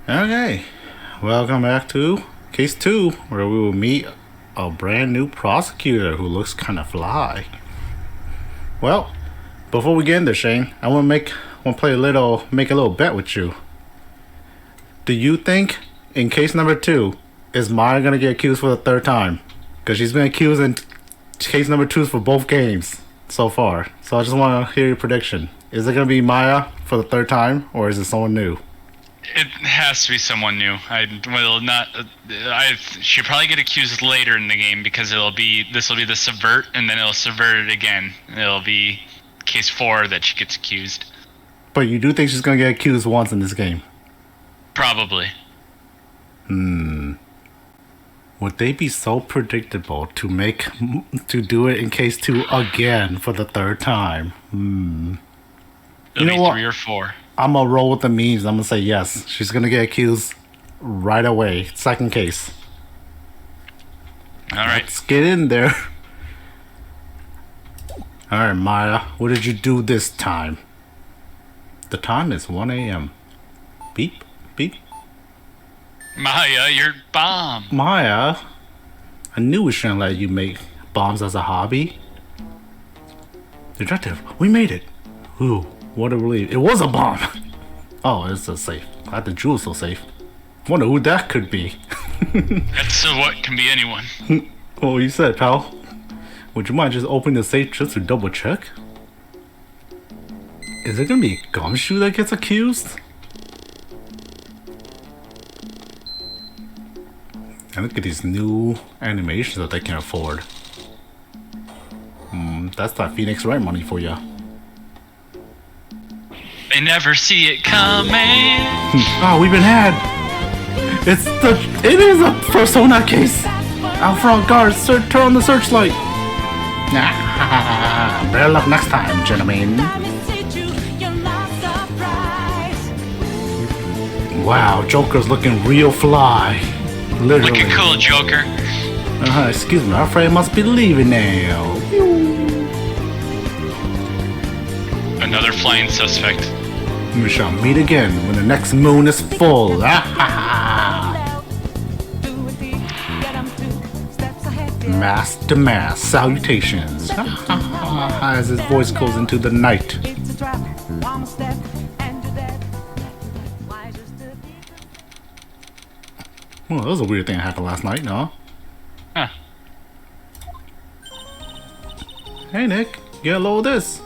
Okay, welcome back to case 2, where we will meet a brand new prosecutor who looks kind of fly. Well, before we get into Shane, I want to make a little bet with you. Do you think in case number 2 is Maya gonna get accused for the third time? Because she's been accused in case number 2 for both games so far. So I just want to hear your prediction. Is it gonna be Maya for the third time, or is it someone new? It has to be someone new. I will not. She'll probably get accused later in the game because this will be the subvert, and then it'll subvert it again. It'll be case 4 that she gets accused. But you do think she's gonna get accused once in this game? Probably. Would they be so predictable to do it in case 2 again for the third time? It'll You know be what? 3 or 4. I'm gonna roll with the memes. I'm gonna say yes. She's gonna get accused right away. Second case. All right. Let's get in there. Alright, Maya, what did you do this time? The time is 1 a.m. Beep, beep. Maya, you're bomb. Maya, I knew we shouldn't let you make bombs as a hobby. Detective, we made it. Ooh, what a relief. It was a bomb. Oh, it's a safe. Glad the jewel's so safe. Wonder who that could be. That's what can be anyone. Oh, you said, pal. Would you mind just opening the safe just to double check? Is it gonna be Gumshoe that gets accused? And look at these new animations that they can afford. That's that Phoenix Wright money for ya. They never see it coming. Oh, we've been had. It is a Persona case. Out front, guards, turn on the searchlight. Better luck next time, gentlemen. Wow, Joker's looking real fly. Literally. Looking cool, Joker. Excuse me, I'm afraid I must be leaving now. Another flying suspect. We shall meet again when the next moon is full. Mass to mass salutations. As his voice goes into the night. Well, that was a weird thing that happened last night, no? Huh. Hey, Nick, get a load of this.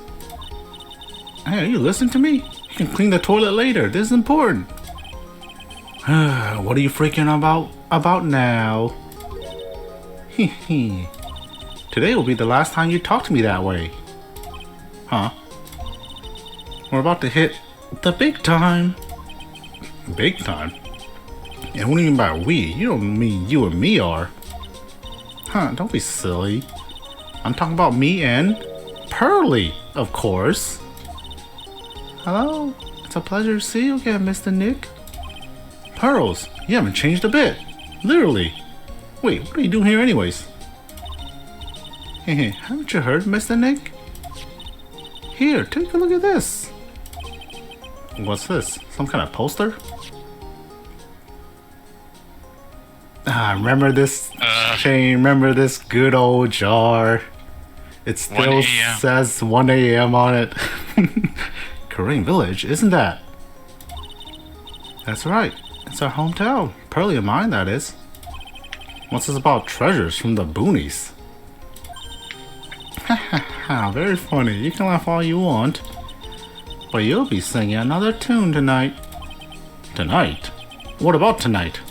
Hey, are you listening to me? You can clean the toilet later. This is important. What are you freaking about now? Today will be the last time you talk to me that way. Huh? We're about to hit the big time. Big time? And what do you mean by we? You don't mean you and me are. Huh, don't be silly. I'm talking about me and Pearly, of course. Hello? It's a pleasure to see you again, Mr. Nick. Pearls, you haven't changed a bit. Literally. Wait, what are you doing here anyways? Hey, haven't you heard, Mr. Nick? Here, take a look at this. What's this? Some kind of poster? Remember this, Shane? Remember this good old jar? It still says 1 a.m. on it. Korean Village, isn't that? That's right. It's our hometown. Pearly of mine, that is. What's this about treasures from the boonies? Haha, very funny. You can laugh all you want. But you'll be singing another tune tonight. Tonight? What about tonight?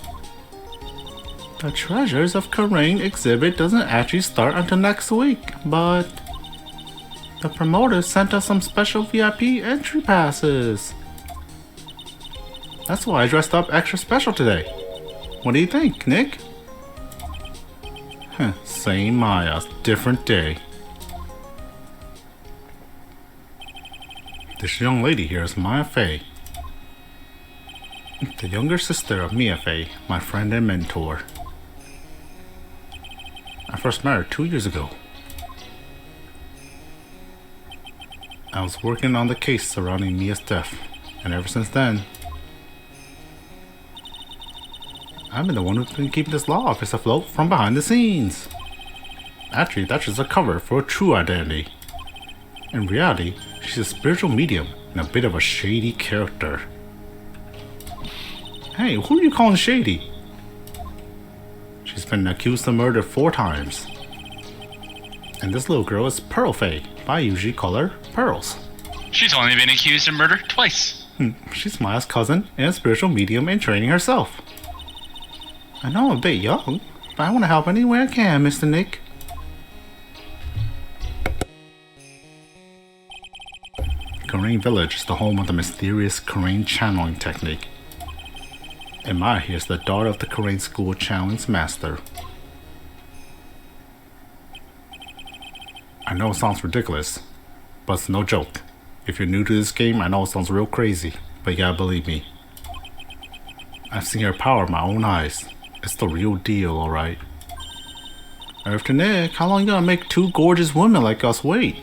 The Treasures of Korean exhibit doesn't actually start until next week, but the promoters sent us some special VIP entry passes. That's why I dressed up extra special today. What do you think, Nick? Same Maya, different day. This young lady here is Maya Fey, the younger sister of Mia Fey, my friend and mentor. I first met her 2 years ago. I was working on the case surrounding Mia's death, and ever since then, I've been the one who's been keeping this law office afloat from behind the scenes. Actually, that's just a cover for a true identity. In reality, she's a spiritual medium and a bit of a shady character. Hey, who are you calling shady? She's been accused of murder 4 times. And this little girl is Pearl Faye, but I usually call her Pearls. She's only been accused of murder twice. She's Maya's cousin and a spiritual medium in training herself. I know I'm a bit young, but I want to help any way I can, Mr. Nick. Commiinnnn Village is the home of the mysterious Commiinnnn channeling technique. And Maya here is the daughter of the Commiinnnn school channeling's master. I know it sounds ridiculous, but it's no joke. If you're new to this game, I know it sounds real crazy, but you gotta believe me. I've seen her power with my own eyes. It's the real deal, alright. After Nick, how long you gonna make 2 gorgeous women like us wait?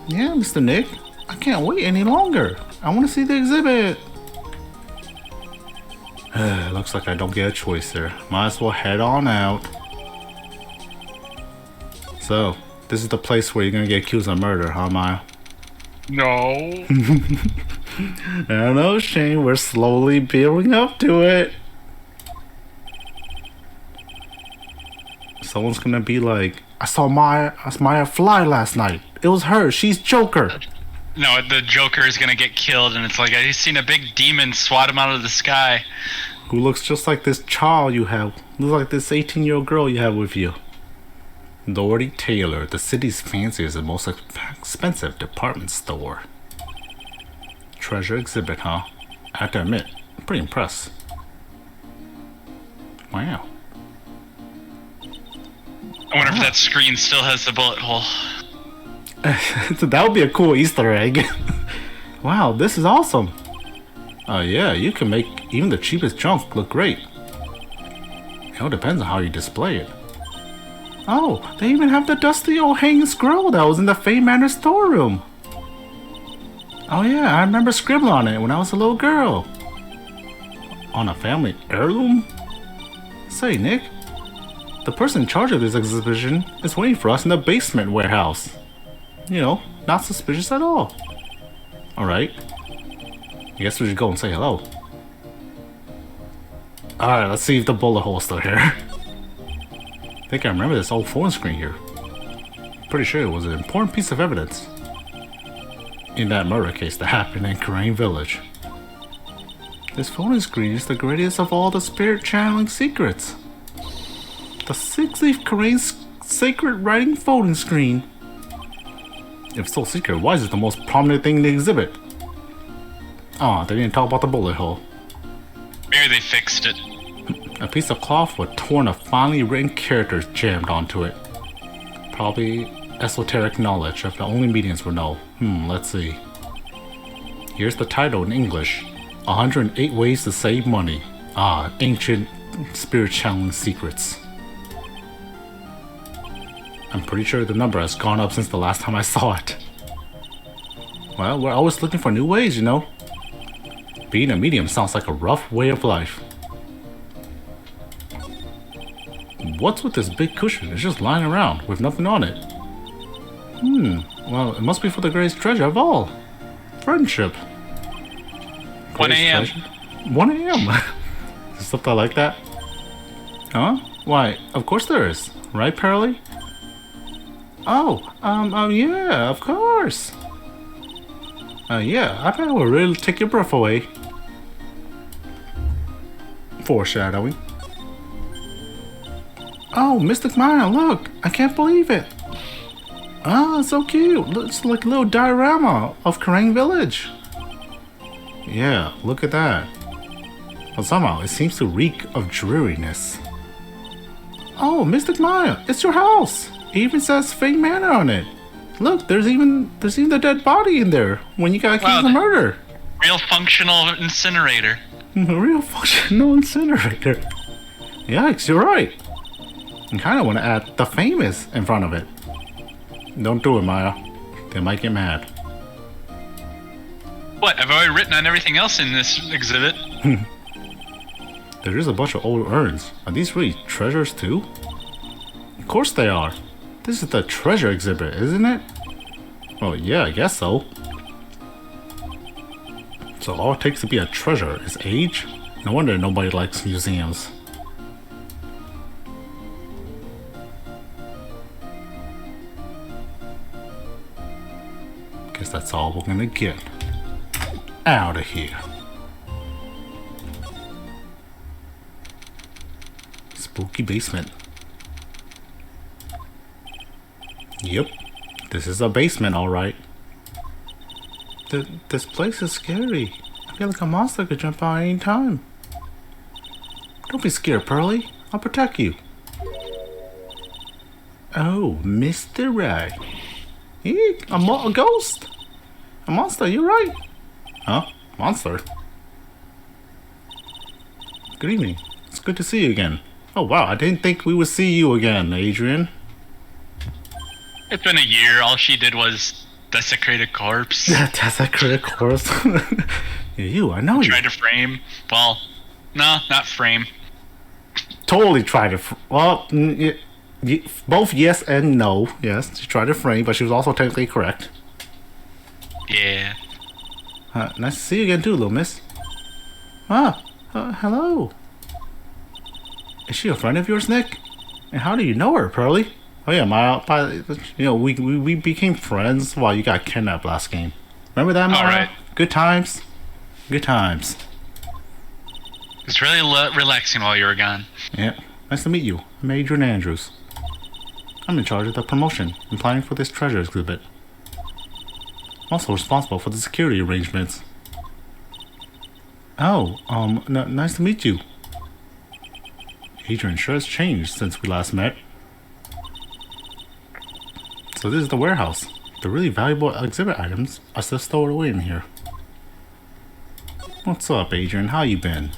Yeah, Mr. Nick, I can't wait any longer. I want to see the exhibit. Looks like I don't get a choice here. Might as well head on out. So, this is the place where you're gonna get accused of murder, huh, Maya? No. I don't know, Shane. We're slowly building up to it. Someone's gonna be like, I saw Maya fly last night. It was her. She's Joker. No, the Joker is gonna get killed, and it's like I seen a big demon swat him out of the sky. Who looks just like this child you have. Looks like this 18-year-old girl you have with you. Dorothy Taylor, the city's fanciest and most expensive department store. Treasure exhibit, huh? I have to admit, I'm pretty impressed. Wow. I wonder if that screen still has the bullet hole. That would be a cool Easter egg. Wow, this is awesome. Yeah, you can make even the cheapest junk look great. It all depends on how you display it. Oh, they even have the dusty old hanging scroll that was in the Faye Manor storeroom. Oh yeah, I remember scribbling on it when I was a little girl. On a family heirloom? Say, Nick, the person in charge of this exhibition is waiting for us in the basement warehouse. You know, not suspicious at all. Alright. I guess we should go and say hello. Alright, let's see if the bullet hole's still here. I think I remember this old phone screen here. Pretty sure it was an important piece of evidence in that murder case that happened in Commiinnnn Village. This phone screen is the greatest of all the spirit channeling secrets. The 6-leaf Commiinnnn sacred writing phone screen. If it's so secret, why is it the most prominent thing in the exhibit? Oh, they didn't talk about the bullet hole. Maybe they fixed it. A piece of cloth with torn of finely written characters jammed onto it. Probably esoteric knowledge of the only mediums would know. Let's see. Here's the title in English. 108 Ways to Save Money. Ancient spirit channeling secrets. I'm pretty sure the number has gone up since the last time I saw it. Well, we're always looking for new ways, you know. Being a medium sounds like a rough way of life. What's with this big cushion? It's just lying around with nothing on it. Well, it must be for the greatest treasure of all. Friendship. 1 a.m. 1 a.m. Is something like that? Huh? Why, of course there is. Right, Pearly? Oh, yeah, of course. Yeah, I bet it will really take your breath away. Foreshadowing. Oh, Mystic Maya, look! I can't believe it! So cute! Looks like a little diorama of Commiinnnn Village. Yeah, look at that. But somehow, it seems to reek of dreariness. Oh, Mystic Maya, it's your house! It even says Faye Manor on it. Look, there's even the dead body in there when you got accused of murder. Real functional incinerator. Real functional incinerator. Yikes, you're right. I kind of want to add the famous in front of it. Don't do it, Maya. They might get mad. What? I've already written on everything else in this exhibit. There's just a bunch of old urns. Are these really treasures too? Of course they are. This is the treasure exhibit, isn't it? Oh yeah, I guess so. So all it takes to be a treasure is age? No wonder nobody likes museums. Guess that's all we're gonna get. Out of here. Spooky basement. Yep, this is a basement, alright. This place is scary. I feel like a monster could jump out any time. Don't be scared, Pearly. I'll protect you. Oh, Mr. Wright. A ghost? A monster, you right? Huh? Monster? Good evening. It's good to see you again. Oh wow, I didn't think we would see you again, Adrian. It's been a year. All she did was desecrate a corpse. Desecrate a corpse? You, I know you. Tried to frame. Well, no, not frame. Totally tried to. Well, both yes and no. Yes, she tried to frame, but she was also technically correct. Yeah. Nice to see you again too, little miss. Hello. Is she a friend of yours, Nick? And how do you know her, Pearly? Oh yeah, we became friends while you got kidnapped last game. Remember that, Maya? Alright. Good times. Good times. It's really relaxing while you were gone. Yeah. Nice to meet you. I'm Adrian Andrews. I'm in charge of the promotion and planning for this treasure exhibit. I'm also responsible for the security arrangements. Oh, nice to meet you. Adrian sure has changed since we last met. So this is the warehouse. The really valuable exhibit items are still stored away in here. What's up, Adrian? How you been?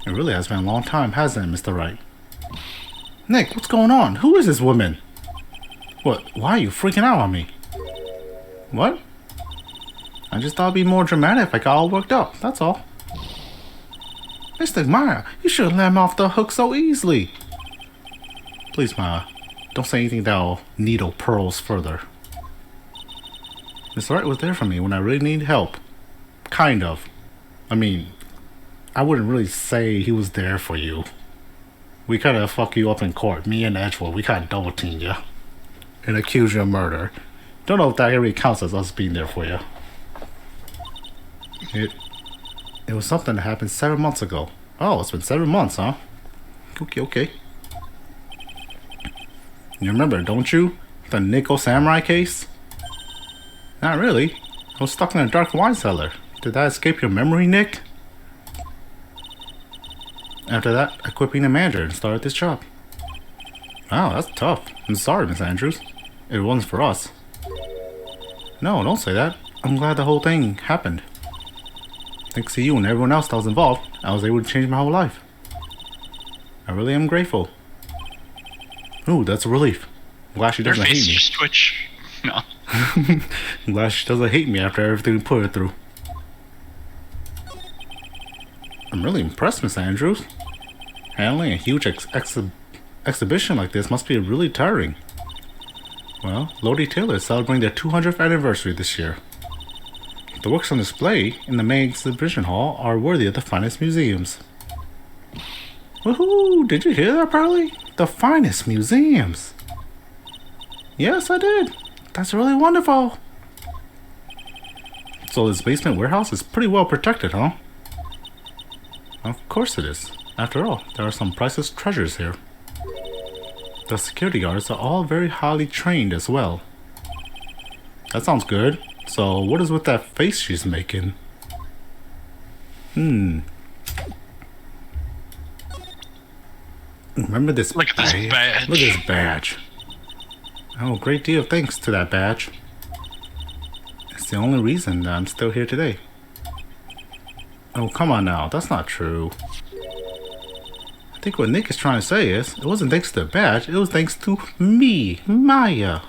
It really has been a long time, hasn't it, Mr. Wright? Nick, what's going on? Who is this woman? What? Why are you freaking out on me? What? I just thought it'd be more dramatic if I got all worked up, that's all. Mr. Maya, you shouldn't let him off the hook so easily. Please, Maya, don't say anything that'll needle pearls further. Mr. Wright was there for me when I really needed help. Kind of. I mean, I wouldn't really say he was there for you. We kind of fuck you up in court. Me and Edgewood, we kind of double teamed you and accuse you of murder. Don't know if that really counts as us being there for you. It was something that happened 7 months ago. Oh, it's been 7 months, huh? Okay. You remember, don't you? The Nickel Samurai case? Not really. I was stuck in a dark wine cellar. Did that escape your memory, Nick? After that, I quit being a manager and started this job. Wow, that's tough. I'm sorry, Miss Andrews. It wasn't for us. No, don't say that. I'm glad the whole thing happened. Thanks to you and everyone else that was involved, I was able to change my whole life. I really am grateful. Ooh, that's a relief. I'm glad she doesn't hate me. Your face just twitch. No. I'm glad she doesn't hate me after everything we put her through. I'm really impressed, Miss Andrews. Handling a huge exhibition like this must be really tiring. Well, Lodi Taylor is celebrating their 200th anniversary this year. The works on display in the main exhibition hall are worthy of the finest museums. Woohoo! Did you hear that, Pearly? The finest museums! Yes, I did. That's really wonderful. So this basement warehouse is pretty well protected, huh? Of course it is. After all, there are some priceless treasures here. The security guards are all very highly trained as well. That sounds good. So what is with that face she's making? Remember this Look at this badge. Look at this badge. Oh, great deal of thanks to that badge. It's the only reason that I'm still here today. Oh, come on now. That's not true. I think what Nick is trying to say is, it wasn't thanks to the badge, it was thanks to me, Maya.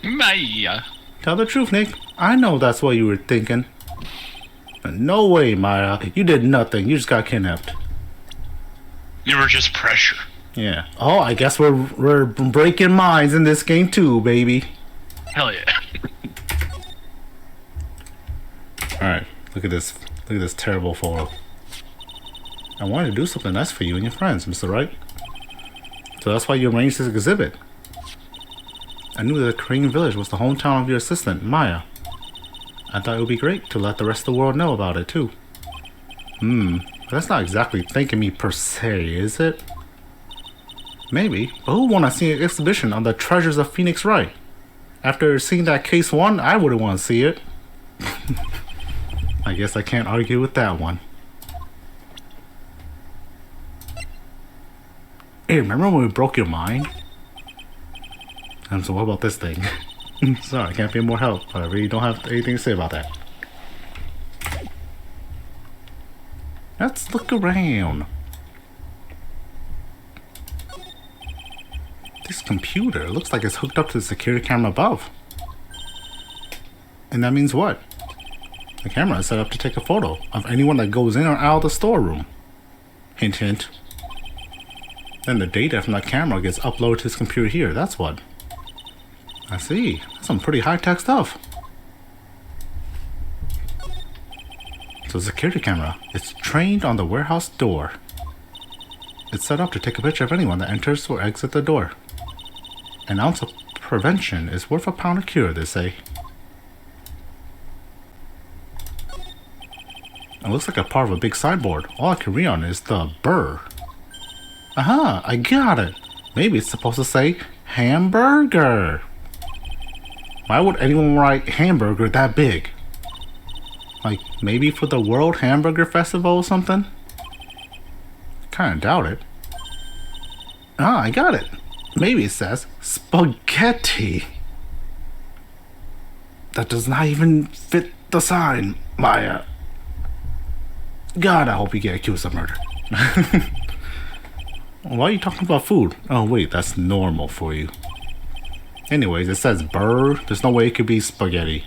Maya. Tell the truth, Nick. I know that's what you were thinking. No way, Maya. You did nothing. You just got kidnapped. You were just pressure. Yeah. Oh, I guess we're breaking minds in this game too, baby. Hell yeah. Alright, look at this. Look at this terrible photo. I wanted to do something nice for you and your friends, Mr. Wright. So that's why you arranged this exhibit. I knew that Commiinnnn Village was the hometown of your assistant, Maya. I thought it would be great to let the rest of the world know about it, too. But that's not exactly thanking me per se, is it? Maybe, but who would want to see an exhibition on the treasures of Phoenix Wright? After seeing that case 1, I wouldn't want to see it. I guess I can't argue with that one. Hey, remember when we broke your mind? So what about this thing? Sorry, I can't be more help, but I really don't have anything to say about that. Let's look around. This computer looks like it's hooked up to the security camera above. And that means what? The camera is set up to take a photo of anyone that goes in or out of the storeroom. Hint, hint. Then the data from that camera gets uploaded to this computer here, that's what. I see. That's some pretty high-tech stuff. So the security camera is trained on the warehouse door. It's set up to take a picture of anyone that enters or exits the door. An ounce of prevention is worth a pound of cure, they say. It looks like a part of a big sideboard. All I can read on is the burr. Aha, I got it. Maybe it's supposed to say hamburger. Why would anyone write hamburger that big? Like, maybe for the World Hamburger Festival or something? Kinda doubt it. Ah, I got it. Maybe it says spaghetti. That does not even fit the sign, Maya. God, I hope you get accused of murder. Why are you talking about food? Oh wait, that's normal for you. Anyways, it says burr. There's no way it could be spaghetti.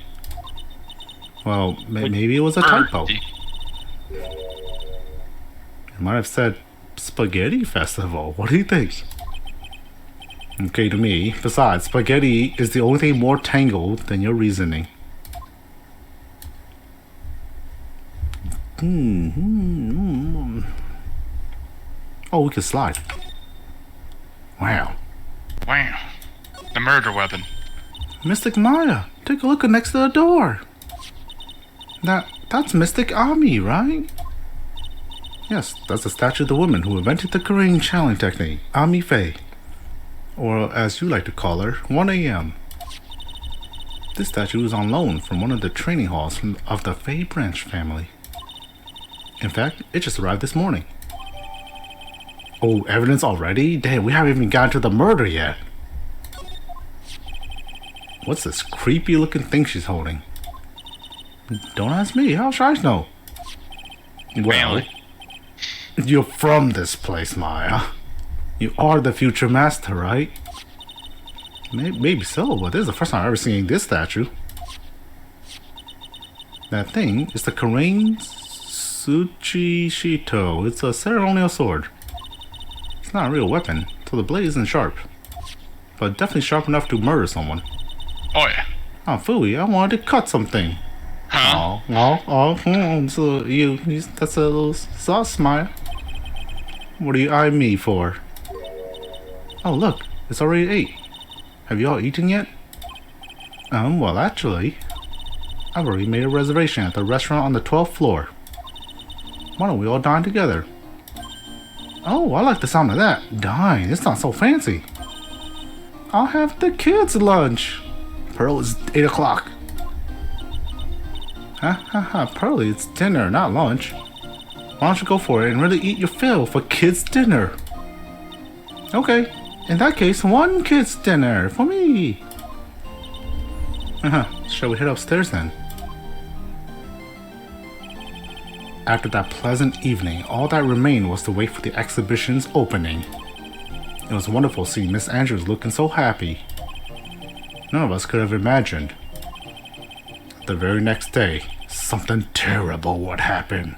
Well, maybe it was a typo. It might have said spaghetti festival. What do you think? Okay, to me. Besides, spaghetti is the only thing more tangled than your reasoning. Oh, we could slide. Wow. Wow. The murder weapon. Mystic Maya, take a look next to the door. That's Mystic Ami, right? Yes, that's the statue of the woman who invented the Commiinnnn channeling technique, Ami Faye. Or, as you like to call her, 1 a.m. This statue is on loan from one of the training halls of the Faye branch family. In fact, it just arrived this morning. Oh, evidence already? Damn, we haven't even gotten to the murder yet. What's this creepy looking thing she's holding? Don't ask me, how should I know? Well, you're from this place, Maya. You are the future master, right? Maybe so, but this is the first time I've ever seen this statue. That thing is the Commiinnnn Tsuchishito. It's a ceremonial sword. It's not a real weapon, so the blade isn't sharp. But definitely sharp enough to murder someone. Oh yeah. Oh, Fooey, I wanted to cut something. Huh? So that's a little sauce, Maya. What are you eyeing me for? Oh, look, it's already 8. Have you all eaten yet? Well, actually, I've already made a reservation at the restaurant on the 12th floor. Why don't we all dine together? Oh, I like the sound of that. Dine, it's not so fancy. I'll have the kids' lunch. Pearl, it's 8 o'clock. Pearly, it's dinner, not lunch. Why don't you go for it and really eat your fill for kids' dinner? Okay, in that case, 1 kid's dinner for me. Shall we head upstairs then? After that pleasant evening, all that remained was to wait for the exhibition's opening. It was wonderful seeing Miss Andrews looking so happy. None of us could have imagined. The very next day, something terrible would happen.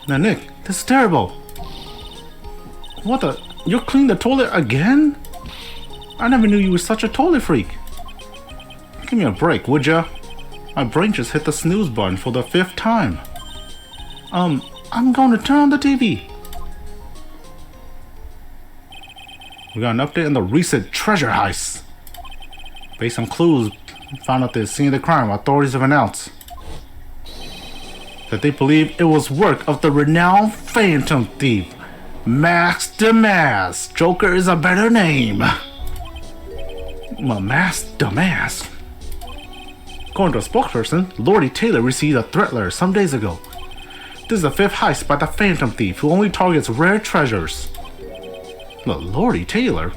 Now, Nick, this is terrible. What the? You cleaned the toilet again? I never knew you were such a toilet freak. Give me a break, would ya? My brain just hit the snooze button for the 5th time. I'm going to turn on the TV. We got an update on the recent treasure heist. Based on clues found at the scene of the crime, authorities have announced that they believe it was work of the renowned phantom thief, Mask the Mask. Joker is a better name. Well, Mask the Mask. According to a spokesperson, Lordy Taylor received a threat letter some days ago. This is the 5th heist by the phantom thief who only targets rare treasures. Look, Lordy Taylor?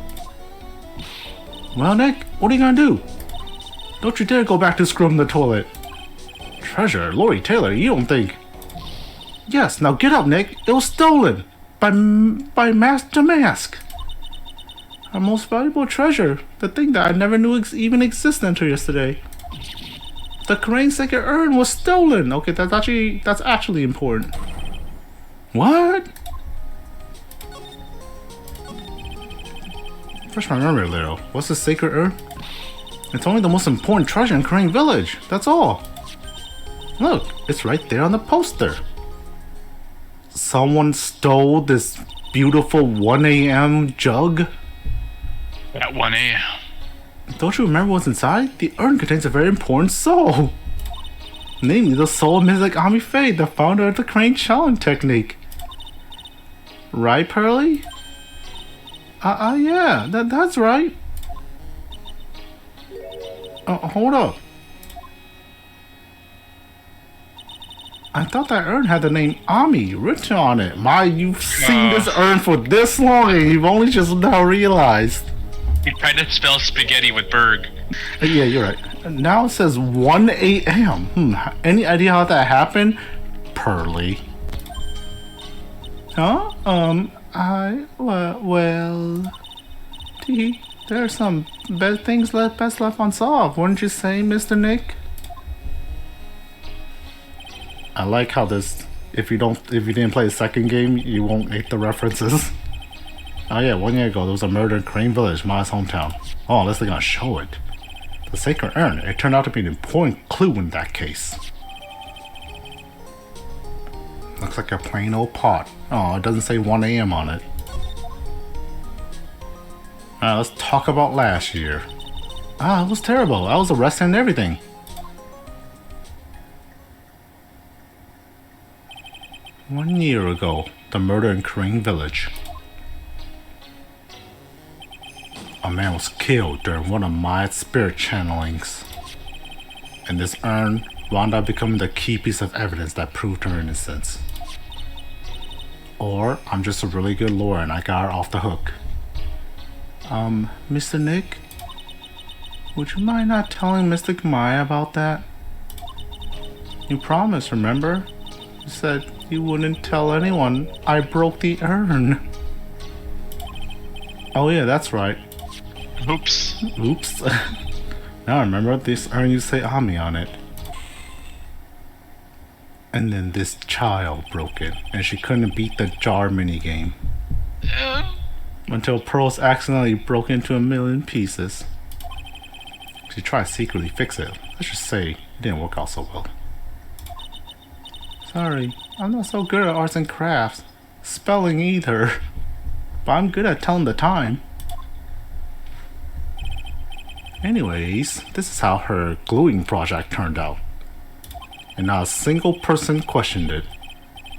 Well, Nick, what are you gonna do? Don't you dare go back to screwing the toilet. Treasure? Lordy Taylor, you don't think... Yes, now get up, Nick. It was stolen by Mask to Mask. Our most valuable treasure. The thing that I never knew even existed until yesterday. The Commiinnn's sacred urn was stolen. Okay, that's actually important. What? Refresh my memory a little. What's the sacred urn? It's only the most important treasure in Commiinn Village. That's all. Look, it's right there on the poster. Someone stole this beautiful 1 a.m. jug? At 1 a.m. Don't you remember what's inside? The urn contains a very important soul. Namely, the soul of Mystic Ami Faye, the founder of the Commiinn Challenge technique. Right, Pearly? Yeah, that's right. Hold up. I thought that urn had the name Ami written on it. You've seen this urn for this long and you've only just now realized. He tried to spell spaghetti with Berg. Yeah, you're right. Now it says 1 a.m. Any idea how that happened? Pearly. Huh? Well... There are some best things best left unsolved, wouldn't you say, Mr. Nick? I like how this, if you didn't play the second game, you won't make the references. Oh yeah, 1 year ago there was a murder in Commiinn Village, Ma's hometown. Oh, unless they're gonna show it. The sacred urn, it turned out to be an important clue in that case. Looks like a plain old pot. Oh, it doesn't say 1 a.m. on it. Alright, let's talk about last year. It was terrible. I was arrested and everything. One year ago, the murder in Commiinn Village. A man was killed during one of my spirit channelings. And this urn wound up becoming the key piece of evidence that proved her innocence. Or I'm just a really good lawyer and I got her off the hook. Mr. Nick? Would you mind not telling Mr. Maya about that? You promised, remember? You said you wouldn't tell anyone I broke the urn. Oh yeah, that's right. Oops. Oops. Now I remember, this urn you say Ami on it. And then this child broke it, and she couldn't beat the jar minigame. Until Pearls accidentally broke into 1,000,000 pieces. She tried to secretly fix it. Let's just say it didn't work out so well. Sorry, I'm not so good at arts and crafts. Spelling either. But I'm good at telling the time. Anyways, this is how her gluing project turned out. And not a single person questioned it.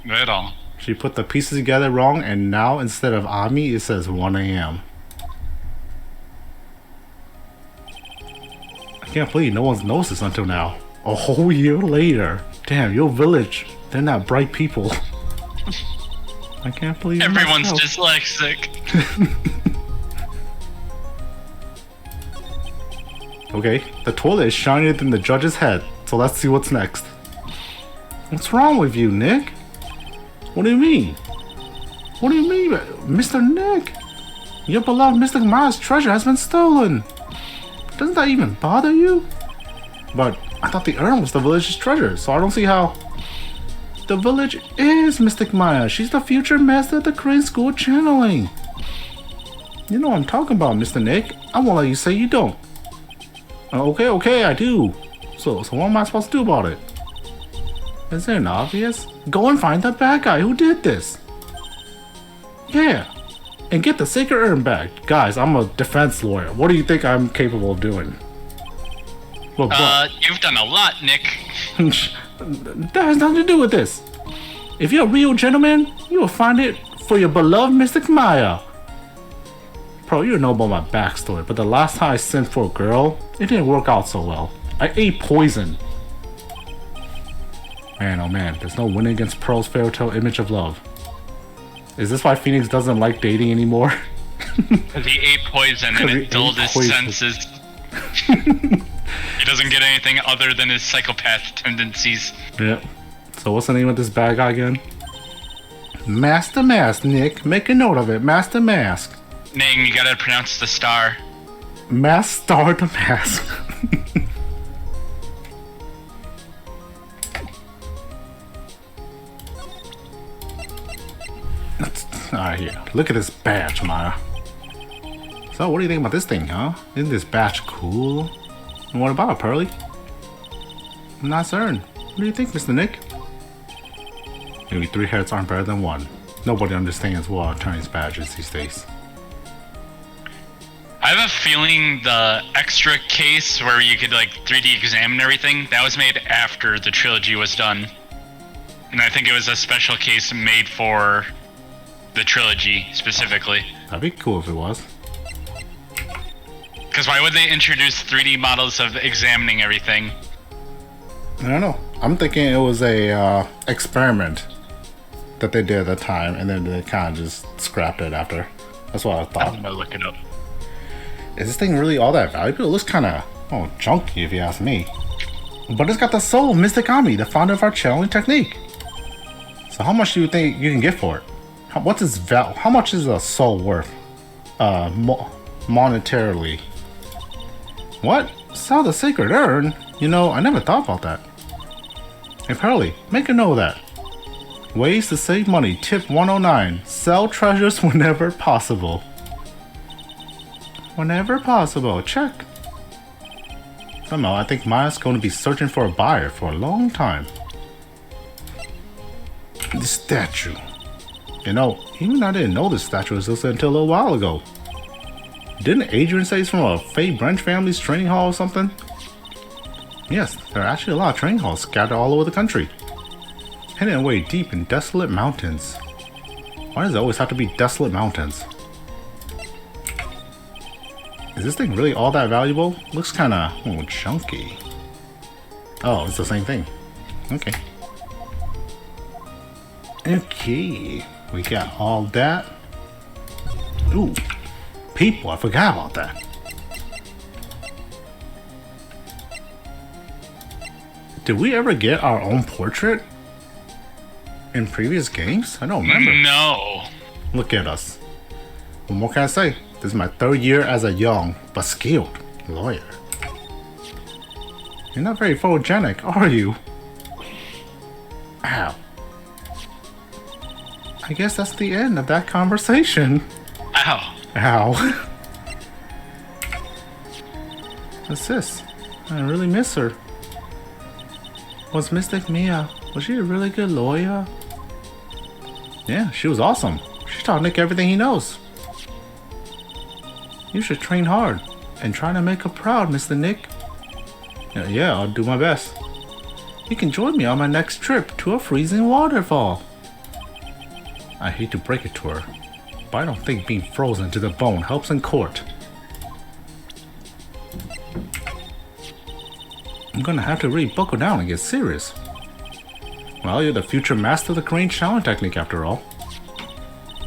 Not at all. She put the pieces together wrong, and now instead of Ami, it says 1 a.m. I can't believe no one's noticed this until now. A whole year later. Damn, your village, they're not bright people. I can't believe everyone's myself. dyslexic. Okay, the toilet is shinier than the judge's head, so let's see what's next. What's wrong with you, Nick? What do you mean? What do you mean, Mr. Nick? Your beloved Mystic Maya's treasure has been stolen. Doesn't that even bother you? But I thought the urn was the village's treasure, so I don't see how. The village is Mystic Maya. She's the future master of the Crane School channeling. You know what I'm talking about, Mr. Nick. I won't let you say you don't. Okay, I do. So what am I supposed to do about it? Is there an obvious? Go and find the bad guy who did this. Yeah. And get the sacred urn back. Guys, I'm a defense lawyer. What do you think I'm capable of doing? Well, you've done a lot, Nick. That has nothing to do with this. If you're a real gentleman, you will find it for your beloved Mystic Maya. Bro, you know about my backstory, but the last time I sent for a girl, it didn't work out so well. I ate poison. Man, oh man, there's no winning against Pearl's fairy tale image of love. Is this why Phoenix doesn't like dating anymore? Because he ate poison and it dulled his senses. He doesn't get anything other than his psychopath tendencies. Yep. So what's the name of this bad guy again? Master Mask, Nick. Make a note of it. Master Mask. Neng, you gotta pronounce the star. Mask Star the Mask. Alright, here. Look at this badge, Maya. So, what do you think about this thing, huh? Isn't this badge cool? And what about it, Pearly? I'm not certain. What do you think, Mr. Nick? Maybe 3 heads aren't better than 1. Nobody understands what attorney's badges these days. I have a feeling the extra case where you could like 3D examine everything, that was made after the trilogy was done. And I think it was a special case made for the trilogy specifically. That'd be cool if it was. Because why would they introduce 3D models of examining everything? I don't know. I'm thinking it was a experiment that they did at the time, and then they kind of just scrapped it after. That's what I thought. I'm gonna look it up. Is this thing really all that valuable? It looks kind of junky if you ask me. But it's got the soul of Mystic Ami, the founder of our channeling technique. So how much do you think you can get for it? What's its value? How much is a soul worth? Monetarily. What? Sell the sacred urn? You know, I never thought about that. Hey Pearly, make a note of that. Ways to save money. Tip 109. Sell treasures whenever possible. Whenever possible. Check. Somehow, I think Maya's going to be searching for a buyer for a long time. The statue. You know, even I didn't know this statue existed until a little while ago. Didn't Adrian say it's from a Faye Branch family's training hall or something? Yes, there are actually a lot of training halls scattered all over the country. Hidden away deep in desolate mountains. Why does it always have to be desolate mountains? Is this thing really all that valuable? Looks kinda chunky. Oh, it's the same thing. Okay. Okay. We got all that. Ooh. People, I forgot about that. Did we ever get our own portrait? In previous games? I don't remember. No. Look at us. What more can I say? This is my 3rd year as a young, but skilled lawyer. You're not very photogenic, are you? Ow. I guess that's the end of that conversation. Ow. Ow. What's this? I really miss her. Was Mystic Mia, was she a really good lawyer? Yeah, she was awesome. She taught Nick everything he knows. You should train hard and try to make her proud, Mr. Nick. Yeah, I'll do my best. You can join me on my next trip to a freezing waterfall. I hate to break it to her, but I don't think being frozen to the bone helps in court. I'm gonna have to really buckle down and get serious. Well, you're the future master of the Crane Challenge technique after all.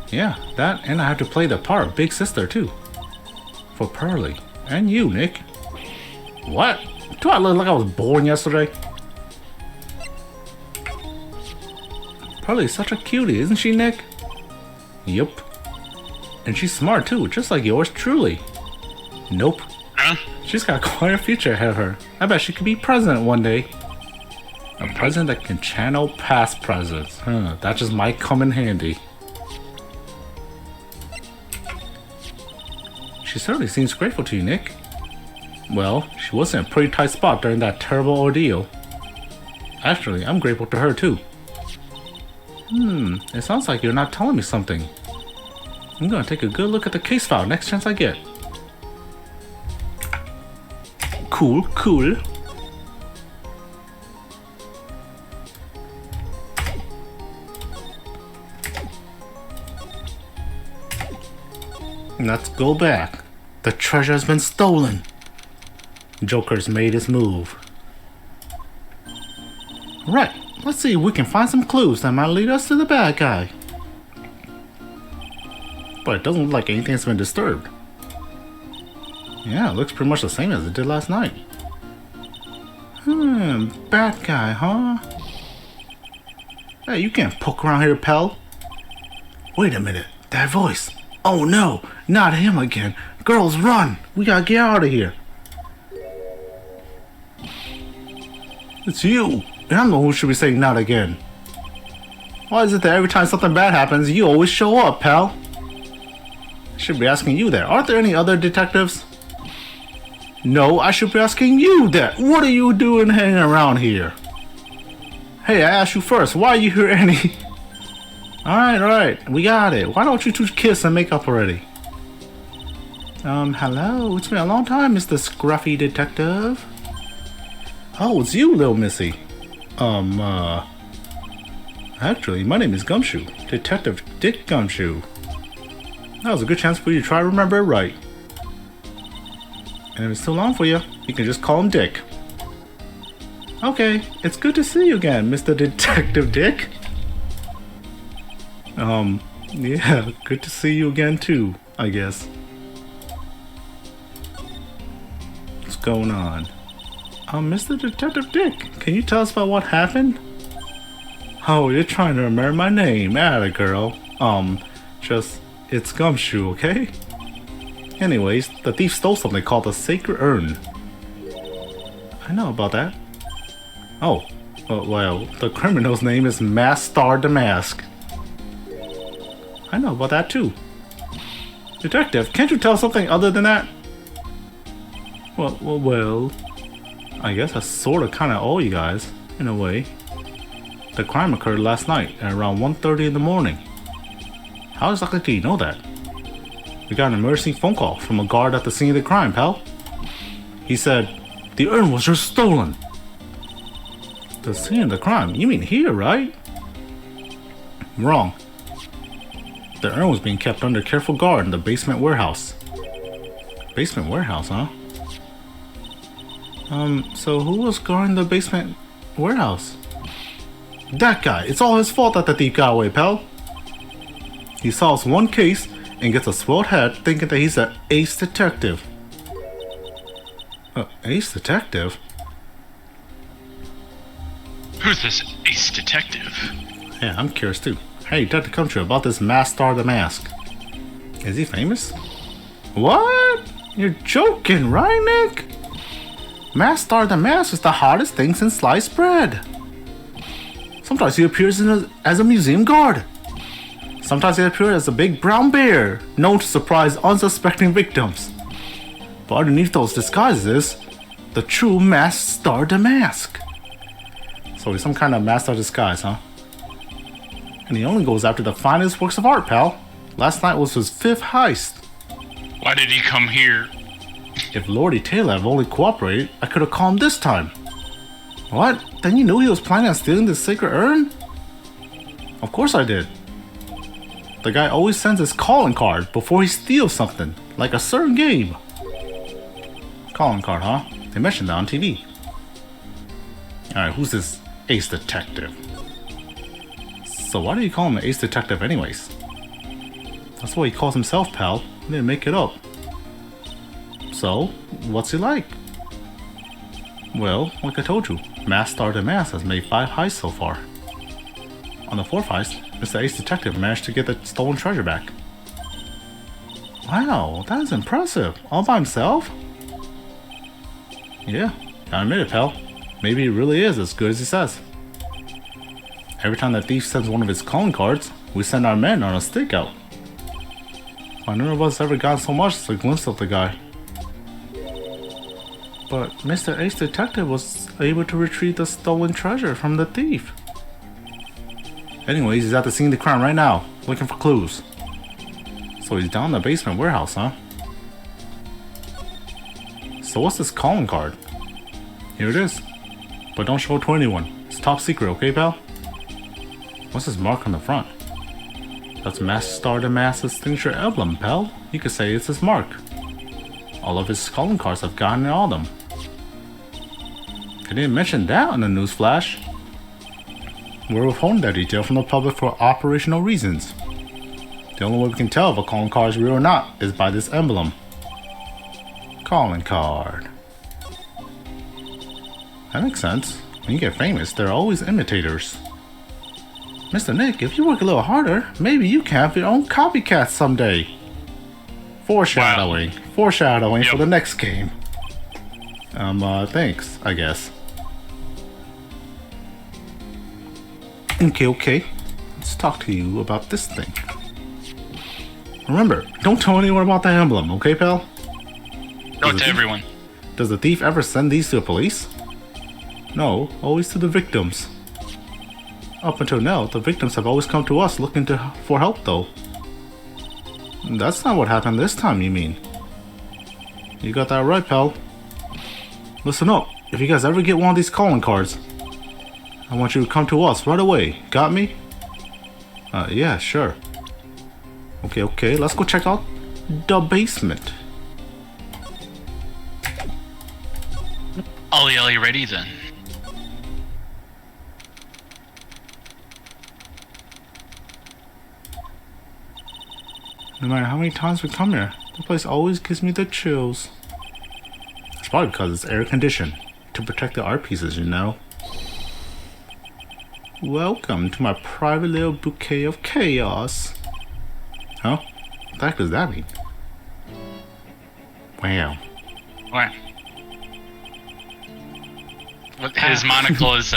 Yeah, that, and I have to play the part of Big Sister too. For Pearly. And you, Nick. What? Do I look like I was born yesterday? Pearly's such a cutie, isn't she, Nick? Yup. And she's smart too, just like yours truly. Nope. Huh? She's got quite a future ahead of her. I bet she could be president one day. A president that can channel past presidents. That just might come in handy. She certainly seems grateful to you, Nick. Well, she was in a pretty tight spot during that terrible ordeal. Actually, I'm grateful to her too. It sounds like you're not telling me something. I'm gonna take a good look at the case file next chance I get. Cool, cool. Let's go back. The treasure has been stolen. Joker's made his move. Right, let's see if we can find some clues that might lead us to the bad guy. But it doesn't look like anything's been disturbed. Yeah, it looks pretty much the same as it did last night. Bad guy, huh? Hey, you can't poke around here, pal. Wait a minute, that voice. Oh no, not him again. Girls, run! We gotta get out of here. It's you. And I'm the one who should be saying not again. Why is it that every time something bad happens, you always show up, pal? I should be asking you that. Aren't there any other detectives? No, I should be asking you that. What are you doing hanging around here? Hey, I asked you first. Why are you here any... Alright, we got it. Why don't you two kiss and make up already? Hello? It's been a long time, Mr. Scruffy Detective. Oh, it's you, little missy. Actually, my name is Gumshoe. Detective Dick Gumshoe. That was a good chance for you to try to remember it right. And if it's too long for you, you can just call him Dick. Okay, it's good to see you again, Mr. Detective Dick. Yeah, good to see you again too, I guess. What's going on? Mr. Detective Dick, can you tell us about what happened? Oh, you're trying to remember my name, atta girl. It's Gumshoe, okay? Anyways, the thief stole something called the Sacred Urn. I know about that. Oh, well, the criminal's name is Masked Star Damask. I know about that too. Detective, can't you tell something other than that? Well, I guess I sorta kinda owe you guys, in a way. The crime occurred last night at around 1:30 in the morning. How exactly do you know that? We got an emergency phone call from a guard at the scene of the crime, pal. He said, the urn was just stolen. The scene of the crime? You mean here, right? Wrong. The urn was being kept under careful guard in the basement warehouse. Basement warehouse, huh? So who was guarding the basement warehouse? That guy. It's all his fault that the thief got away, pal. He solves one case and gets a swelled head thinking that he's an ace detective. Ace detective? Who's this ace detective? Yeah, I'm curious too. Hey, Detective Country, about this Masked Star Damask. Is he famous? What? You're joking, right, Nick? Masked Star Damask is the hottest thing since sliced bread. Sometimes he appears as a museum guard. Sometimes he appears as a big brown bear, known to surprise unsuspecting victims. But underneath those disguises, the true Masked Star Damask. So he's some kind of master disguise, huh? And he only goes after the finest works of art, pal. Last night was his 5th heist. Why did he come here? If Lordy Taylor had only cooperated, I could have caught him this time. What? Then you knew he was planning on stealing this sacred urn? Of course I did. The guy always sends his calling card before he steals something, like a certain game. Calling card, huh? They mentioned that on TV. Alright, who's this ace detective? So why do you call him an ace detective anyways? That's what he calls himself, pal. He didn't make it up. So, what's he like? Well, like I told you, Masked Star Damask has made 5 heists so far. On the 4th heist, Mr. Ace Detective managed to get the stolen treasure back. Wow, that is impressive. All by himself? Yeah, gotta admit it, pal. Maybe he really is as good as he says. Every time the thief sends one of his calling cards, we send our men on a stakeout. Why, none of us ever got so much as a glimpse of the guy. But Mr. Ace Detective was able to retrieve the stolen treasure from the thief. Anyways, he's at the scene of the crime right now, looking for clues. So he's down in the basement warehouse, huh? So what's this calling card? Here it is. But don't show it to anyone. It's top secret, okay, pal? What's this mark on the front? That's Master Star the Master's signature emblem, pal. You could say it's his mark. All of his calling cards have gotten all of them. They didn't mention that in the news flash. We're withholding that detail from the public for operational reasons. The only way we can tell if a calling card is real or not is by this emblem. Calling card. That makes sense. When you get famous, there are always imitators. Mr. Nick, if you work a little harder, maybe you can have your own copycat someday. Foreshadowing. Wow. Foreshadowing for the next game. Thanks, I guess. Okay. Let's talk to you about this thing. Remember, don't tell anyone about that emblem, okay, pal? Not to everyone. Does the thief ever send these to the police? No, always to the victims. Up until now, the victims have always come to us looking for help, though. That's not what happened this time, you mean? You got that right, pal. Listen up, if you guys ever get one of these calling cards, I want you to come to us right away. Got me? Yeah, sure. Okay, let's go check out the basement. Ollie, ready then? No matter how many times we come here, the place always gives me the chills. It's probably because it's air conditioned to protect the art pieces, you know. Welcome to my private little bouquet of chaos. Huh? What the heck does that mean? Wow. What? His monocle is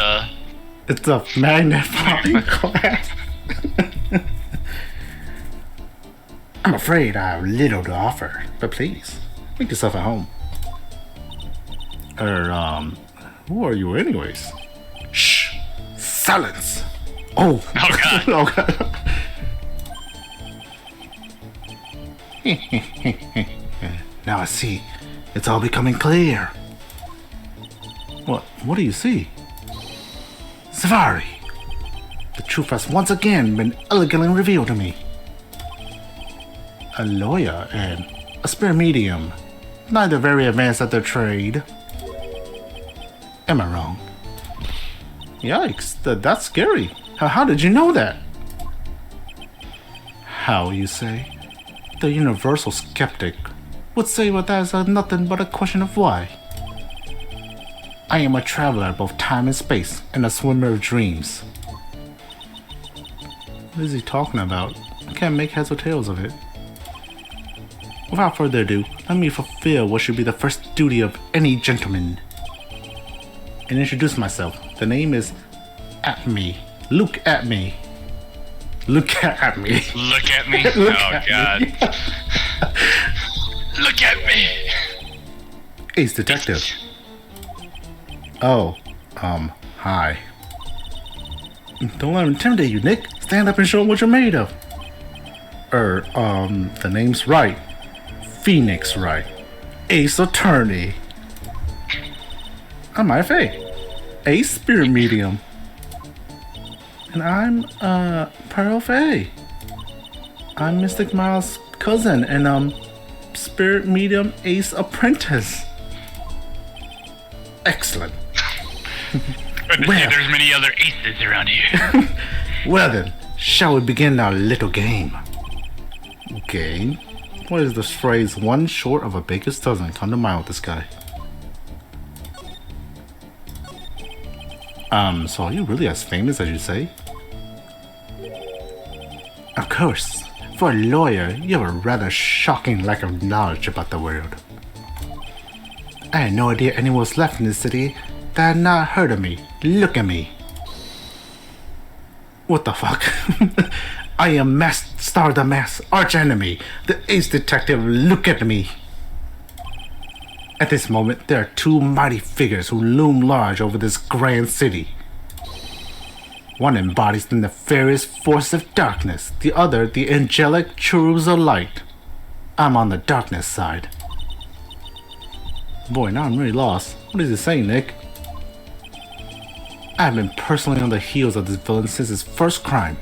It's a magnifying glass. I'm afraid I have little to offer, but please, make yourself at home. Who are you anyways? Shh! Silence! Oh! Oh god! Oh god! Now I see. It's all becoming clear. What do you see? Savari! The truth has once again been elegantly revealed to me. A lawyer and a spirit medium, neither very advanced at their trade. Am I wrong? Yikes, that's scary. How did you know that? How, you say? The universal skeptic would say that is nothing but a question of why. I am a traveler of both time and space, and a swimmer of dreams. What is he talking about? I can't make heads or tails of it. Without further ado, let me fulfill what should be the first duty of any gentleman. And introduce myself. The name is At Me. Look at me. Look at me. Look at me? Look oh at god. me. Look at me! Ace Detective. Oh, hi. Don't let him intimidate you, Nick. Stand up and show him what you're made of. The name's Wright. Phoenix Wright. Ace Attorney. I'm IFA. Ace Spirit Medium. And I'm, Pearl Faye. I'm Mystic Miles' cousin and, Spirit Medium Ace Apprentice. Excellent. Well, there's many other aces around here. Well then, shall we begin our little game? Game? What is this phrase one short of a baker's dozen come to mind with this guy? So are you really as famous as you say? Of course. For a lawyer, you have a rather shocking lack of knowledge about the world. I had no idea anyone was left in this city that had not heard of me. Look at me. What the fuck? I am Masked Star the Mask, arch enemy, the ace detective. Look at me. At this moment, there are two mighty figures who loom large over this grand city. One embodies the nefarious force of darkness, the other the angelic cherubs of light. I'm on the darkness side. Boy, now I'm really lost. What is it saying, Nick? I have been personally on the heels of this villain since his first crime.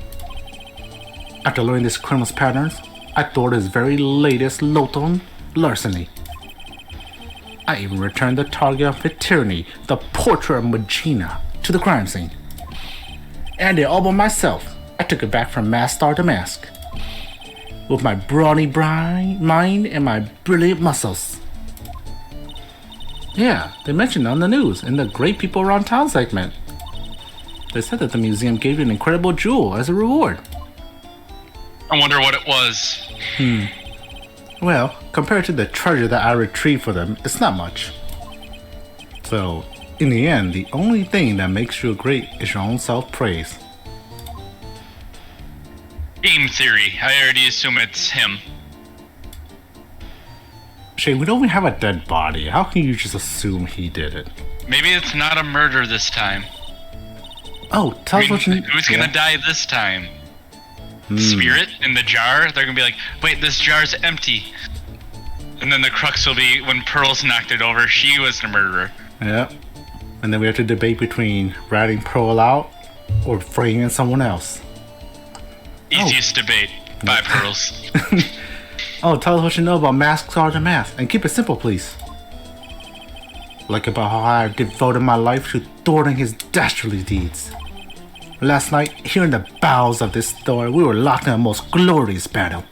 After learning this criminal's patterns, I thwarted his very latest Loton larceny. I even returned the target of his tyranny, the portrait of Magina, to the crime scene. And it all by myself. I took it back from Masked Star to Mask. With my brawny mind and my brilliant muscles. Yeah, they mentioned it on the news in the Great People Around Town segment. They said that the museum gave you an incredible jewel as a reward. I wonder what it was. Well, compared to the treasure that I retrieved for them, it's not much. So, in the end, the only thing that makes you great is your own self-praise. Game theory. I already assume it's him. Shane, we don't even have a dead body. How can you just assume he did it? Maybe it's not a murder this time. Oh, tell us what you... Who's gonna die this time? Spirit in the jar? They're gonna be like, wait, this jar's empty. And then the crux will be when Pearl's knocked it over, she was the murderer. Yep. And then we have to debate between ratting Pearl out or freeing someone else. Easiest debate. 5 pearls. Oh, tell us what you know about Masked Star the Mask, and keep it simple, please. Like about how I devoted my life to thwarting his dastardly deeds. Last night, here in the bowels of this store, we were locked in a most glorious battle.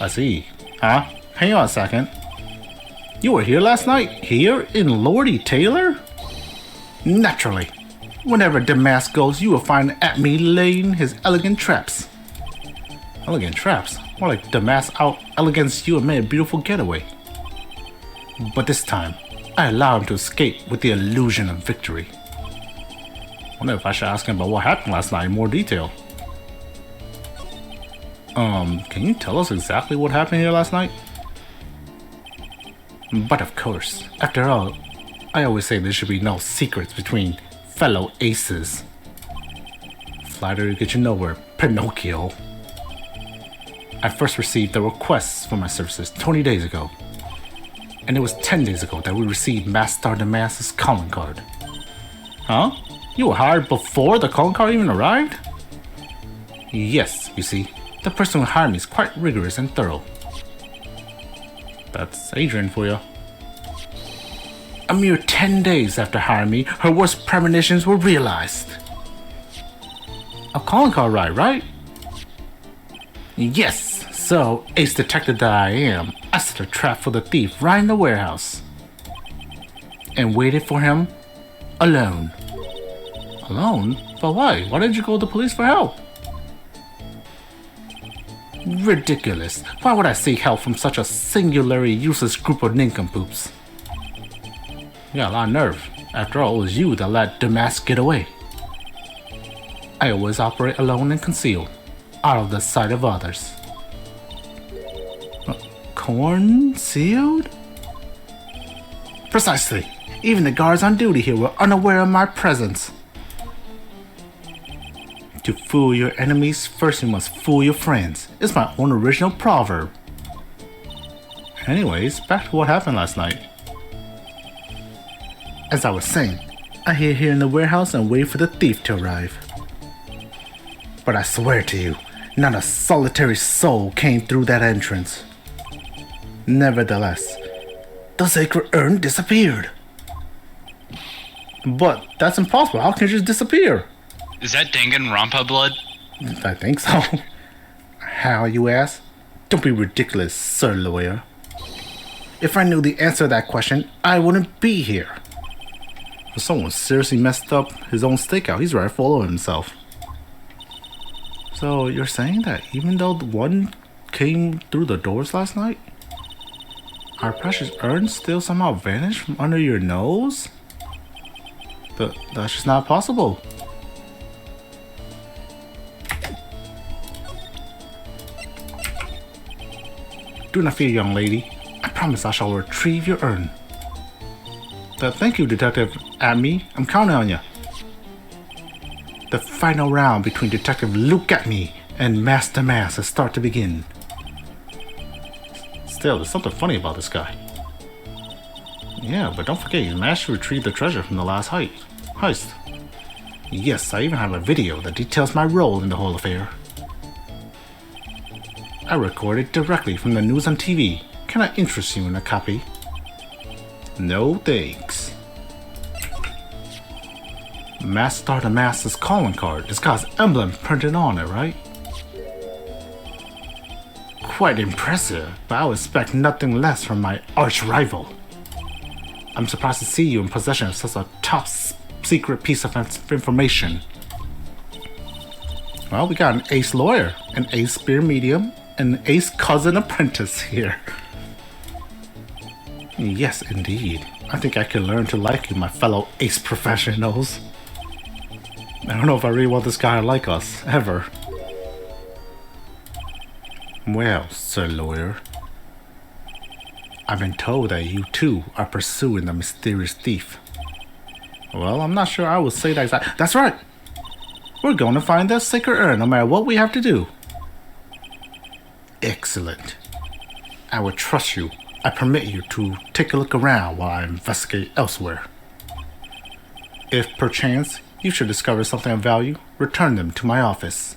I see. Huh? Hang on a second. You were here last night? Here in Lordy Taylor? Naturally. Whenever Damask goes, you will find at me laying his elegant traps. Elegant traps? More like Damask out elegance you and made a beautiful getaway. But this time, I allow him to escape with the illusion of victory. Wonder if I should ask him about what happened last night in more detail. Can you tell us exactly what happened here last night? But of course, after all, I always say there should be no secrets between fellow aces. Flattery gets you nowhere, Pinocchio. I first received the requests for my services 20 days ago. And it was 10 days ago that we received Masked Star the Mask's calling card. Huh? You were hired before the calling card even arrived? Yes, you see, the person who hired me is quite rigorous and thorough. That's Adrian for you. A mere 10 days after hiring me, her worst premonitions were realized. A calling card ride, right? Yes, so, ace detective that I am, I set a trap for the thief right in the warehouse. And waited for him alone. Alone? But why? Why didn't you go to the police for help? Ridiculous. Why would I seek help from such a singularly useless group of nincompoops? You got a lot of nerve. After all, it was you that let Damask get away. I always operate alone and concealed, out of the sight of others. Concealed? Precisely. Even the guards on duty here were unaware of my presence. To fool your enemies, first you must fool your friends. It's my own original proverb. Anyways, back to what happened last night. As I was saying, I hid here in the warehouse and waited for the thief to arrive. But I swear to you, not a solitary soul came through that entrance. Nevertheless, the sacred urn disappeared. But that's impossible. How can it just disappear? Is that Danganronpa blood? I think so. How, you ask? Don't be ridiculous, sir lawyer. If I knew the answer to that question, I wouldn't be here. If someone seriously messed up his own stakeout, he's right full of himself. So you're saying that even though the one came through the doors last night, our precious urn still somehow vanished from under your nose? That's just not possible. Do not fear, young lady. I promise I shall retrieve your urn. Thank you, Detective Atme. I'm counting on you. The final round between Detective Look at Me and Master Mass has started to begin. Still, there's something funny about this guy. Yeah, but don't forget, he's managed to retrieve the treasure from the last heist. Yes, I even have a video that details my role in the whole affair. I recorded directly from the news on TV. Can I interest you in a copy? No thanks. Master the Master's calling card. It's got his emblem printed on it, right? Quite impressive, but I would expect nothing less from my arch rival. I'm surprised to see you in possession of such a top secret piece of information. Well, we got an ace lawyer, an ace spear medium, and an ace cousin apprentice here. Yes, indeed. I think I can learn to like you, my fellow ace professionals. I don't know if I really want this guy to like us, ever. Well, Sir Lawyer, I've been told that you too are pursuing the mysterious thief. Well, I'm not sure I would say that exactly. That's right! We're going to find that sacred urn no matter what we have to do. Excellent. I will trust you. I permit you to take a look around while I investigate elsewhere. If perchance you should discover something of value, return them to my office.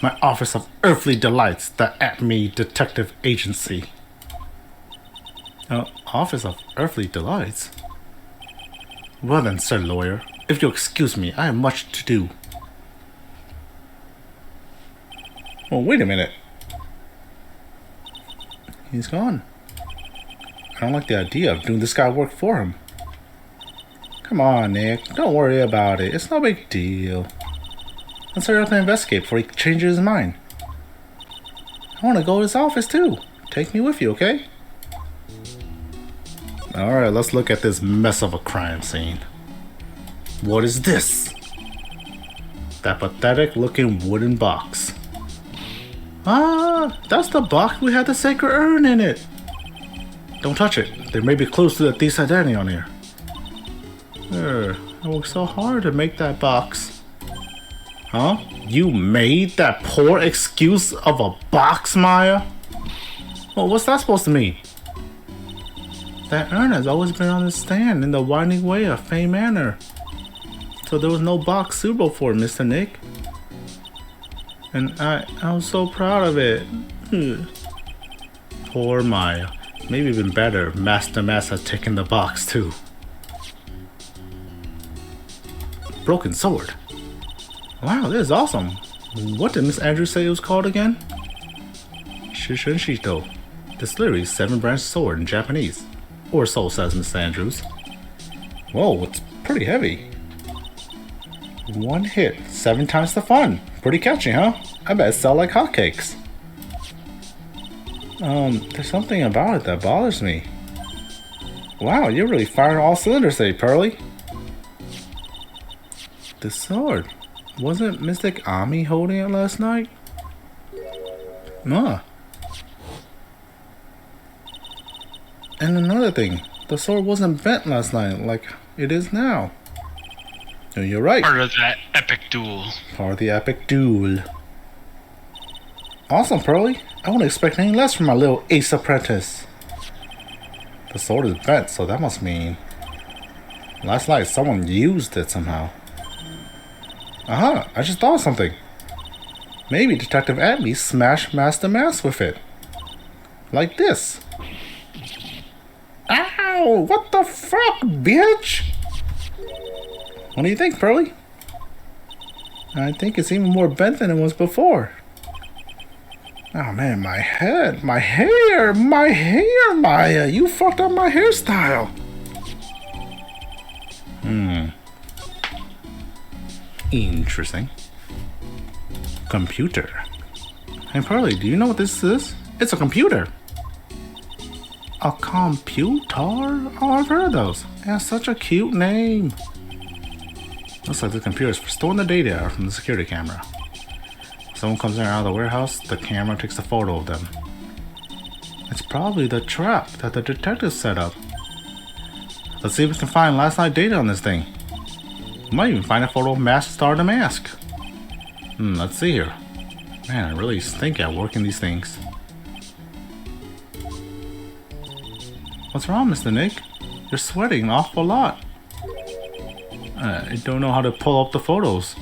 My Office of Earthly Delights, the Atme Detective Agency. Office of Earthly Delights? Well then, Sir Lawyer, if you'll excuse me, I have much to do. Well, wait a minute. He's gone. I don't like the idea of doing this guy work for him. Come on, Nick. Don't worry about it. It's no big deal. Let's hurry up and investigate before he changes his mind. I want to go to his office too. Take me with you, okay? Alright, let's look at this mess of a crime scene. What is this? That pathetic looking wooden box. Ah, that's the box we had the sacred urn in it. Don't touch it. There may be clues to the thief's identity on here. I worked so hard to make that box. Huh? You made that poor excuse of a box, Maya? Well, what's that supposed to mean? That urn has always been on the stand in the winding way of Fame Manor. So there was no box suitable for it, Mr. Nick. And I was so proud of it. Poor Maya. Maybe even better, Master Mass has taken the box too. Broken sword. Wow, this is awesome. What did Miss Andrews say it was called again? Shishin Shito. This literally 7-branch sword in Japanese. Or so says Miss Andrews. Whoa, it's pretty heavy. One hit, 7 times the fun. Pretty catchy, huh? I bet it sell like hotcakes. There's something about it that bothers me. Wow, you're really firing all cylinders today, Pearly. The sword. Wasn't Mystic Ami holding it last night? Nah. And another thing, the sword wasn't bent last night like it is now. No, you're right. Part of that epic duel. Part of the epic duel. Awesome, Pearly. I wouldn't expect anything less from my little ace apprentice. The sword is bent, so that must mean last night someone used it somehow. Aha, I just thought of something. Maybe Detective Atme smashed Master Mass with it. Like this. Ow! What the fuck, bitch? What do you think, Pearly? I think it's even more bent than it was before. Oh man, my head, my hair, Maya. You fucked up my hairstyle. Interesting. computer. Hey Pearly, do you know what this is? It's a computer. A computer? Oh, I've heard of those. It has such a cute name. Looks like the computer is for storing the data from the security camera. If someone comes in out of the warehouse, the camera takes a photo of them. It's probably the trap that the detectives set up. Let's see if we can find last night data on this thing. We might even find a photo of Master Star the Mask. Let's see here. Man, I really stink at working these things. What's wrong, Mr. Nick? You're sweating an awful lot. I don't know how to pull up the photos.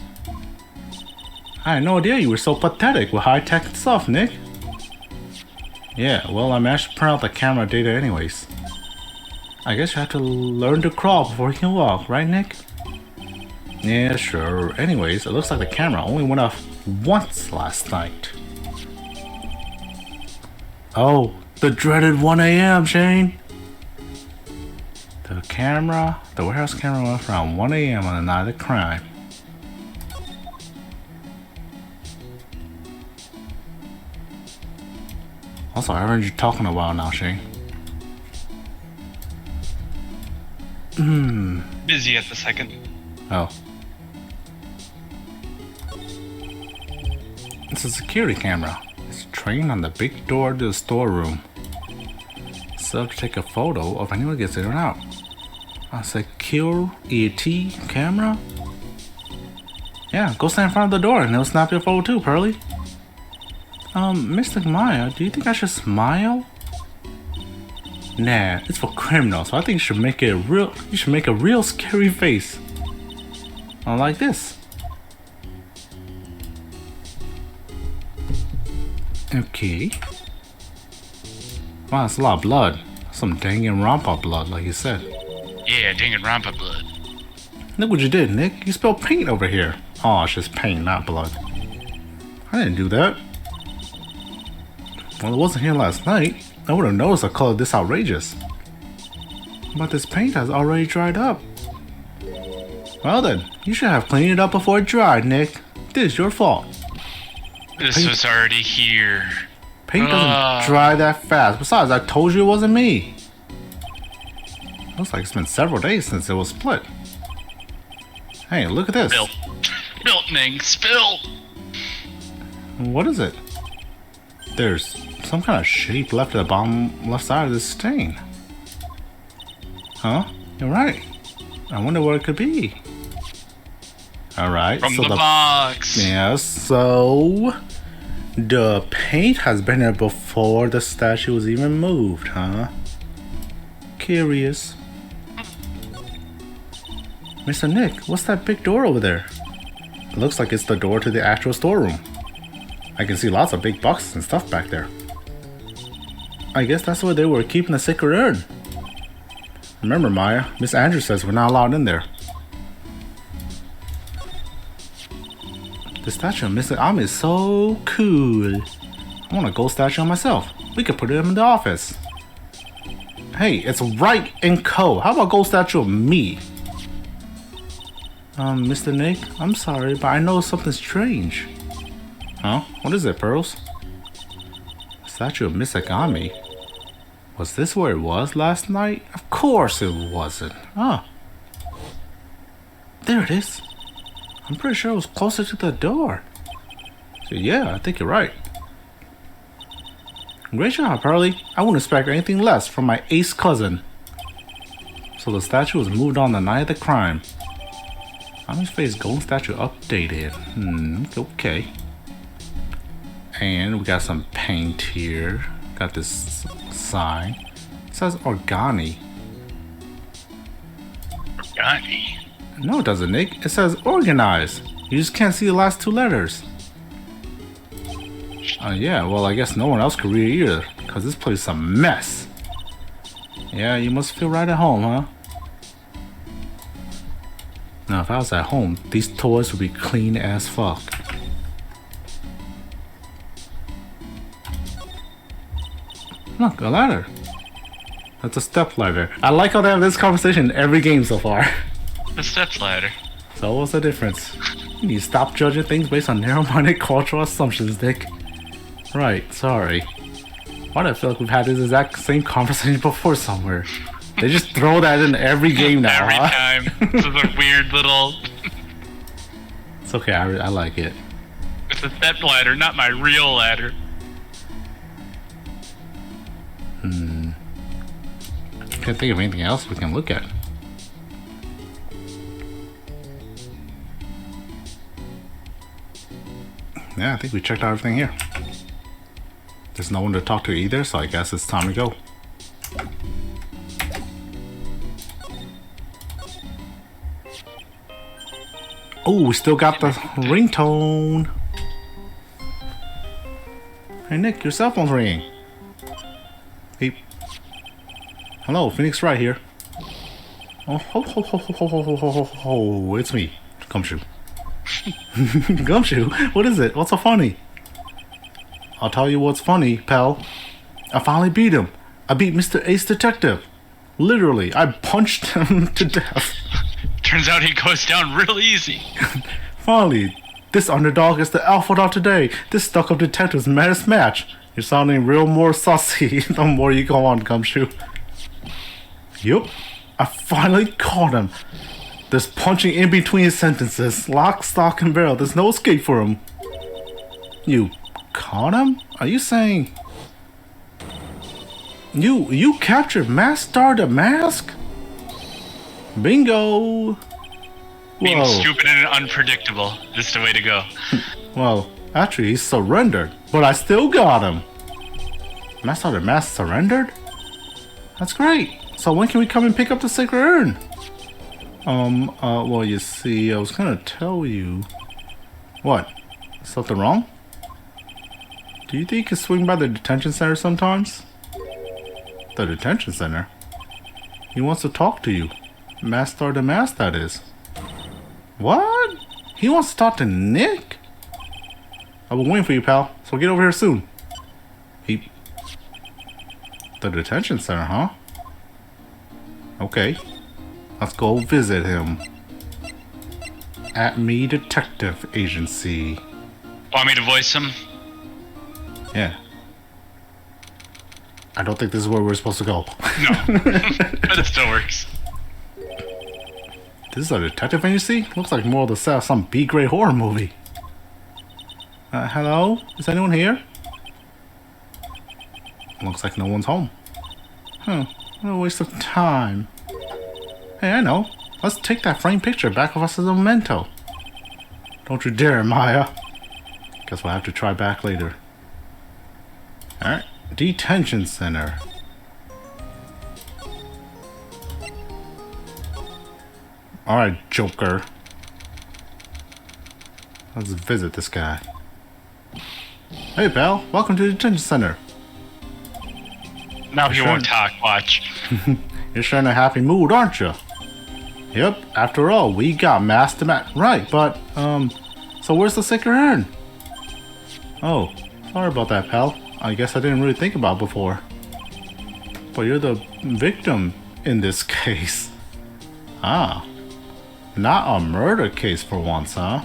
I had no idea you were so pathetic with high-tech stuff, Nick. Yeah, well, I managed to print out the camera data anyways. I guess you have to learn to crawl before you can walk, right, Nick? Yeah, sure. Anyways, it looks like the camera only went off once last night. Oh, the dreaded 1 a.m., Shane. The warehouse camera went off around 1 a.m. on the night of the crime. Also, I haven't heard you talking a while now, Shane. Busy at the second. Oh. It's a security camera. It's trained on the big door to the storeroom. So to take a photo of anyone gets in or out. A secure ET camera? Yeah, go stand in front of the door and they'll snap your photo too, Pearly. Mr. Maya, do you think I should smile? Nah, it's for criminals, so I think you should make a real scary face. Like this. Okay. Wow, that's a lot of blood. Some Danganronpa blood, like you said. Yeah, Danganronpa blood. Look what you did, Nick. You spilled paint over here. Oh, it's just paint, not blood. I didn't do that. Well, it wasn't here last night. I would have noticed a color this outrageous. But this paint has already dried up. Well then, you should have cleaned it up before it dried, Nick. This is your fault. This was already here. Paint doesn't dry that fast. Besides, I told you it wasn't me. Looks like it's been several days since it was split. Hey, look at this. Spill. Spill, Neng. Spill. What is it? There's some kind of shape left at the bottom left side of this stain. Huh? You're right. I wonder what it could be. Alright, From so the box. Yeah, so the paint has been there before the statue was even moved, huh? Curious. Mr. Nick, what's that big door over there? It looks like it's the door to the actual storeroom. I can see lots of big boxes and stuff back there. I guess that's where they were keeping the sacred urn. Remember, Maya, Miss Andrews says we're not allowed in there. The statue of Mr. Ami is so cool. I want a gold statue myself. We could put it in the office. Hey, it's Wright and Co. How about a gold statue of me? Mr. Nick, I'm sorry, but I know something strange. Huh? What is it, Pearls? A statue of Miss Agami? Was this where it was last night? Of course it wasn't. Ah. There it is. I'm pretty sure it was closer to the door. So yeah, I think you're right. Great job, Pearly. I wouldn't expect anything less from my ace cousin. So the statue was moved on the night of the crime. Ami's face golden statue updated. Okay. And we got some paint here. Got this sign. It says Organi. Organi? No, it doesn't, Nick. It says organized. You just can't see the last two letters. Yeah, well, I guess no one else could read it either, because this place is a mess. Yeah, you must feel right at home, huh? Now, if I was at home, these toys would be clean as fuck. Look, a ladder. That's a step ladder. I like how they have this conversation in every game so far. A step ladder. So what's the difference? You need to stop judging things based on narrow-minded cultural assumptions, Nick. Right, sorry. Why do I feel like we've had this exact same conversation before somewhere? They just throw that in every game now, Every time. This is a weird little... It's okay, I like it. It's a step ladder, not my real ladder. Can't think of anything else we can look at. Yeah, I think we checked out everything here. There's no one to talk to either, so I guess it's time to go. Oh, we still got the ringtone. Hey Nick, your cell phone's ringing. Hey. Hello, Phoenix Wright here. Oh, ho, it's me, Gumshoe. Gumshoe? What is it? What's so funny? I'll tell you what's funny, pal. I finally beat him. I beat Mr. Ace Detective. Literally, I punched him to death. Turns out he goes down real easy. Finally, this underdog is the alpha dog today. This stuck-up detective's maddest match. You're sounding real more saucy the more you go on, Gumshoe. Yup, I finally caught him. There's punching in between his sentences. Lock, stock, and barrel. There's no escape for him. You caught him? Are you saying... You captured Master the Mask? Bingo! Being Whoa. stupid and unpredictable is the way to go. Well, actually, he surrendered, but I still got him. Master the Mask surrendered? That's great. So when can we come and pick up the sacred urn? Well, you see, I was gonna tell you. What? Something wrong? Do you think you can swing by the detention center sometimes? The detention center? He wants to talk to you. Master the Mask, that is. What? He wants to talk to Nick? I've been waiting for you, pal, so get over here soon. The detention center, huh? Okay. Let's go visit him. At Me Detective Agency. Want me to voice him? Yeah. I don't think this is where we're supposed to go. No. But it still works. This is a detective agency? Looks like more of the set of some B-grade horror movie. Hello? Is anyone here? Looks like no one's home. What a waste of time. Hey, I know. Let's take that framed picture back of us as a memento. Don't you dare, Maya. Guess we'll have to try back later. Alright. Detention center. Alright, Joker. Let's visit this guy. Hey, pal. Welcome to the detention center. Now he won't talk, watch. You're sure in a happy mood, aren't you? Yep, after all, we got Master Right, but, so where's the sacred urn? Oh, sorry about that, pal. I guess I didn't really think about it before. But you're the victim in this case. Ah. Not a murder case for once, huh?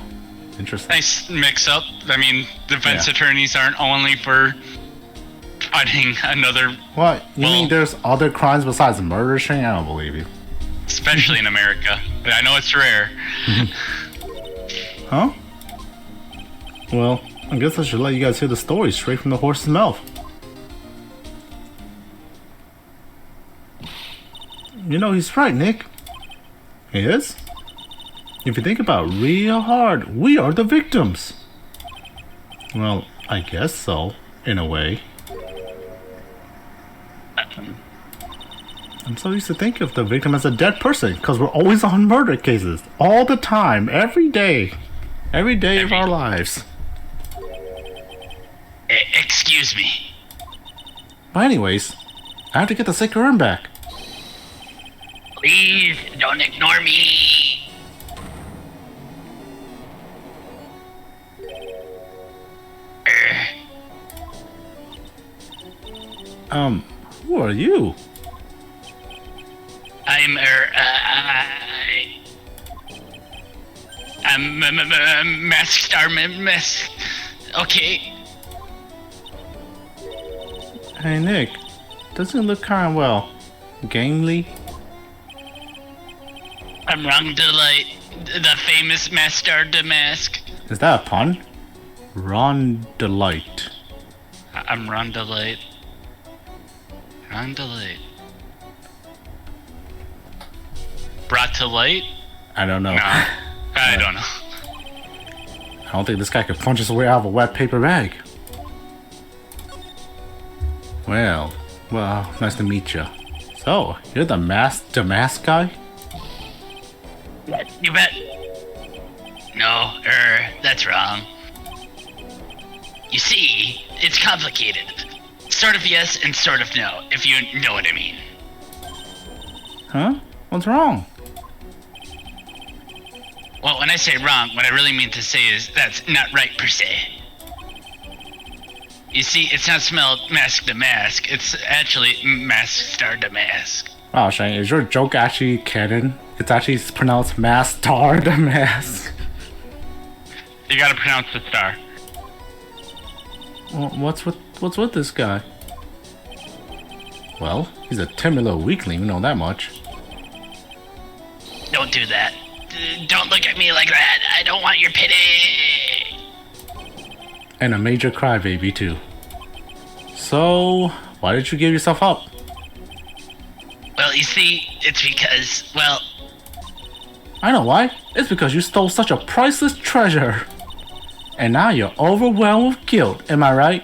Interesting. Nice mix-up. I mean, defense attorneys aren't only for fighting another... What? You mean there's other crimes besides murder, Shane? I don't believe you. Especially in America. I know it's rare. Huh? Well, I guess I should let you guys hear the story straight from the horse's mouth. You know, he's right, Nick. He is? If you think about it real hard, we are the victims. Well, I guess so, in a way. I'm so used to thinking of the victim as a dead person, because we're always on murder cases. All the time, every day. Every day of our lives. Excuse me. But anyways, I have to get the sacred urn back. Please, don't ignore me. Who are you? Mask Star Mask. Okay. Hey, Nick. Doesn't look kind of, well, gamely? I'm Wrong Delight, the famous Mask Star Damask. Is that a pun? Rondelight. I'm Ron Delight. Ron Delight. Brought to light? I don't know. No, I don't know. I don't think this guy could punch his way out of a wet paper bag. Well, nice to meet you. So, you're the mask guy? You bet. No, that's wrong. You see, it's complicated. Sort of yes and sort of no, if you know what I mean. Huh? What's wrong? Well, when I say wrong, what I really mean to say is that's not right per se. You see, it's not spelled mask to mask, it's actually Mask Star Damask. Oh, Shane, is your joke actually canon? It's actually pronounced Mask Star Damask. You gotta pronounce the star. Well, what's with this guy? Well, he's a timid little weakling, we know that much. Don't do that. Don't look at me like that. I don't want your pity. And a major crybaby too. So, why did you give yourself up? Well, you see, it's because, well... I know why. It's because you stole such a priceless treasure. And now you're overwhelmed with guilt, am I right?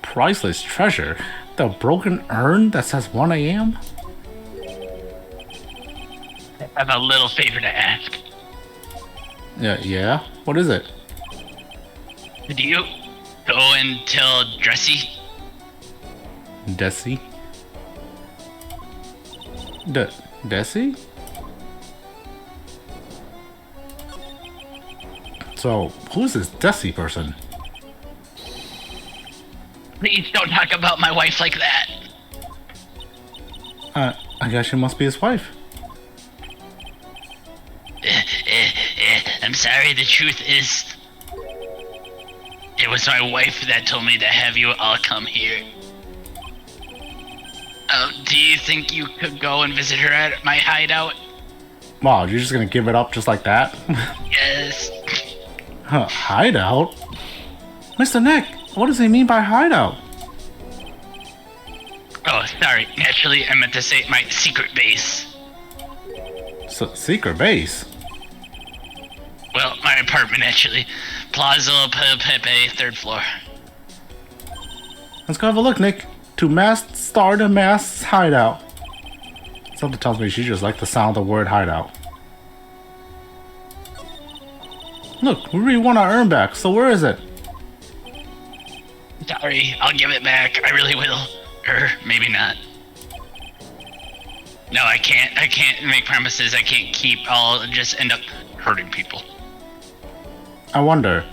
Priceless treasure? The broken urn that says 1 a.m.? I have a little favor to ask. Yeah? What is it? Do you go and tell Dressy? Desi? Desi? So, who's this Desi person? Please don't talk about my wife like that. I guess she must be his wife. I'm sorry, the truth is... It was my wife that told me to have you all come here. Do you think you could go and visit her at my hideout? Wow, you're just gonna give it up just like that? Yes. Huh, hideout? Mr. Nick, what does he mean by hideout? Oh, sorry. Naturally, I meant to say my secret base. Secret base? Well, my apartment, actually. Plaza Pepe, 3rd floor. Let's go have a look, Nick. To Mask Star Damask's hideout. Something tells me she just liked the sound of the word hideout. Look, we really want our urn back, so where is it? Sorry, I'll give it back. I really will. Or maybe not. No, I can't. I can't make promises I can't keep. I'll just end up hurting people. I wonder.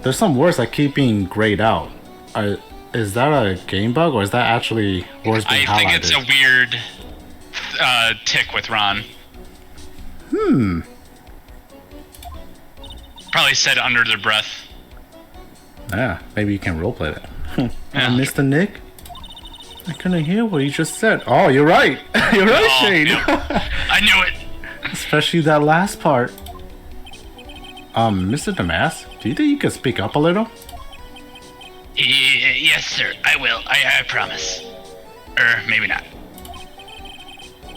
There's some words that keep being grayed out. Is that a game bug, or is that actually words being highlighted? I think it's a weird tick with Ron. Probably said under their breath. Yeah, maybe you can roleplay that. Yeah. Mr. Nick? I couldn't hear what you just said. Oh, you're right. You're right, Oh, Shane. yeah. I knew it. Especially that last part. Mr. Damask, do you think you could speak up a little? Yes, sir. I will. I promise. Or maybe not.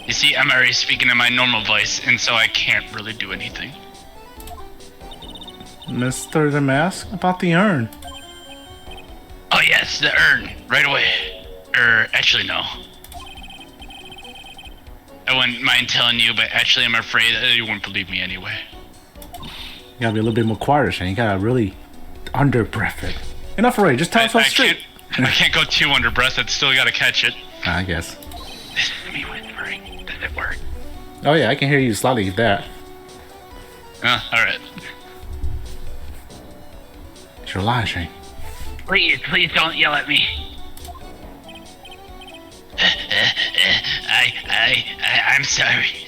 You see, I'm already speaking in my normal voice, and so I can't really do anything. Mr. Damask, about the urn. Oh yes, the urn. Right away. Actually no. I wouldn't mind telling you, but actually I'm afraid that you wouldn't believe me anyway. You gotta be a little bit more quieter, Shane. You gotta really under-breath it. Enough already, just tell us straight. I can't go too under breath, I'd still gotta catch it. I guess. This is me whispering. Does it work? Oh yeah, I can hear you slightly there. Alright. It's your lie, Shane. Please don't yell at me. I'm sorry.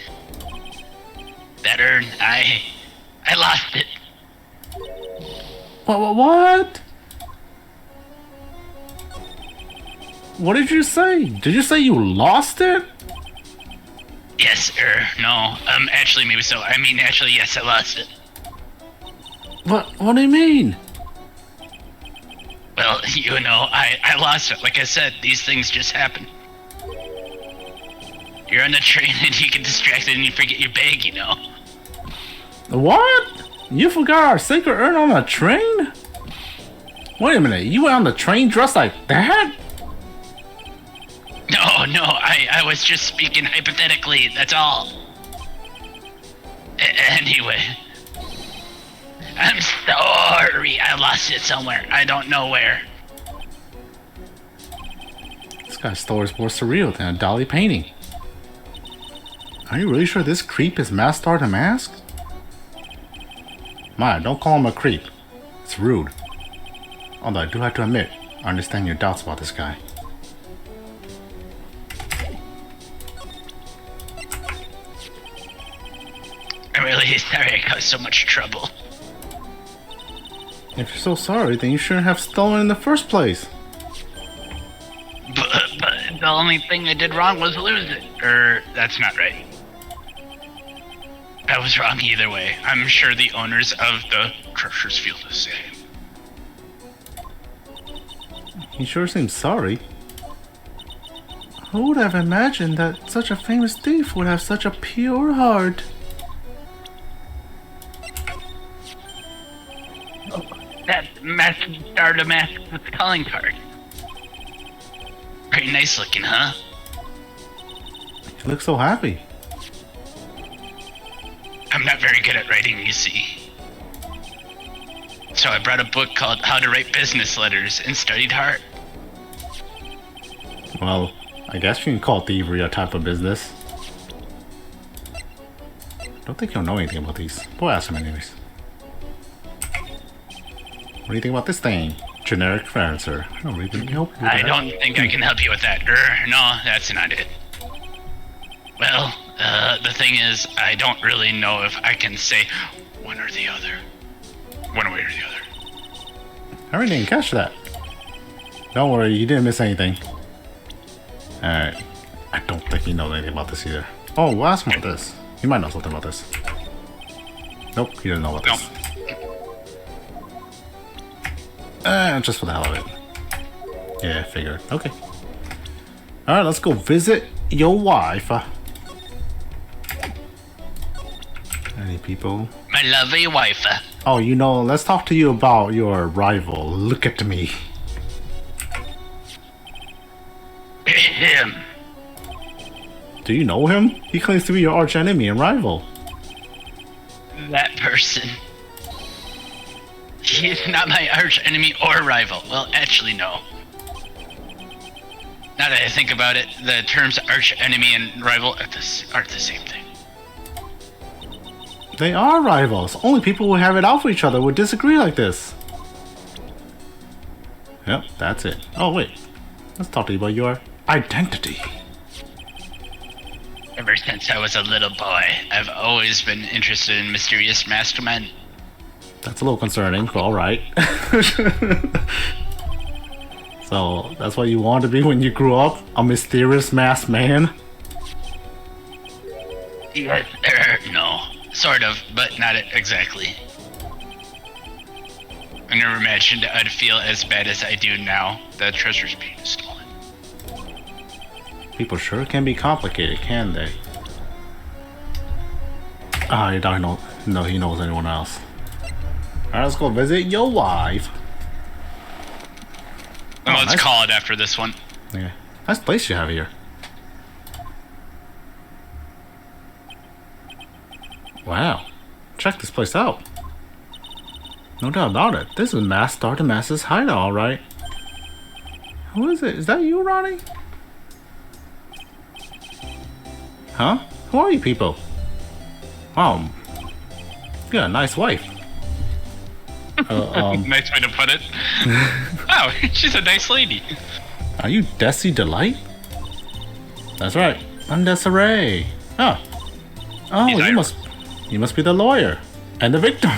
That urn, I I lost it. What? What did you say? Did you say you lost it? Yes, no. Actually, maybe so. I mean, actually, yes, I lost it. What do you mean? Well, you know, I lost it. Like I said, these things just happen. You're on the train and you get distracted and you forget your bag, you know. What? You forgot our sacred urn on a train? Wait a minute, you went on the train dressed like that? No, I was just speaking hypothetically, that's all. Anyway. I'm sorry, I lost it somewhere. I don't know where. This guy's story is more surreal than a Dali painting. Are you really sure this creep is Mastar the Mask? Maya, don't call him a creep. It's rude. Although I do have to admit, I understand your doubts about this guy. I'm really sorry I caused so much trouble. If you're so sorry, then you shouldn't have stolen in the first place. But the only thing I did wrong was lose it. That's not right. I was wrong either way. I'm sure the owners of the treasures feel the same. He sure seems sorry. Who would have imagined that such a famous thief would have such a pure heart? Oh, that Mastar the Mask with the calling card. Very nice looking, huh? You look so happy. I'm not very good at writing, you see. So I brought a book called How to Write Business Letters and studied hard. Well, I guess you can call thievery a type of business. Don't think you'll know anything about these. We'll ask him anyways. What do you think about this thing? Generic answer. I don't really help you with I that. don't think I can help you with that. No, that's not it. Well, the thing is, I don't really know if I can say one or the other. One way or the other. I really didn't catch that. Don't worry, you didn't miss anything. Alright. I don't think he knows anything about this either. Oh, we'll ask him about this. He might know something about this. Nope, he doesn't know about this. Just for the hell of it. Yeah, figured. Okay. Alright, let's go visit your wife. Any people? My lovely wife. Oh, you know, let's talk to you about your rival. Look at me. Him. Do you know him? He claims to be your arch enemy and rival. That person. He's not my arch enemy or rival. Well, actually, no. Now that I think about it, the terms arch enemy and rival aren't the same thing. They are rivals. Only people who have it out for each other would disagree like this. Yep, that's it. Oh, wait. Let's talk to you about your identity. Ever since I was a little boy, I've always been interested in mysterious masked men. That's a little concerning, but alright. So, that's what you wanted to be when you grew up? A mysterious masked man? Yes, no. Sort of, but not exactly. I never imagined I'd feel as bad as I do now. The treasure's being stolen. People sure can be complicated, can they? Ah, he don't know. No, he knows anyone else. Alright, let's go visit your wife. Oh, let's nice. call it after this one. Yeah. Nice place you have here. Wow. Check this place out. No doubt about it. This is Mastar the Mask's hideout, alright. Who is it? Is that you, Ronnie? Huh? Who are you people? Wow. You got a nice wife. Nice way to put it. Wow, she's a nice lady. Are you Desi Delight? That's right. I'm Desiree. Oh. Oh, He's you must be the lawyer. And the victim.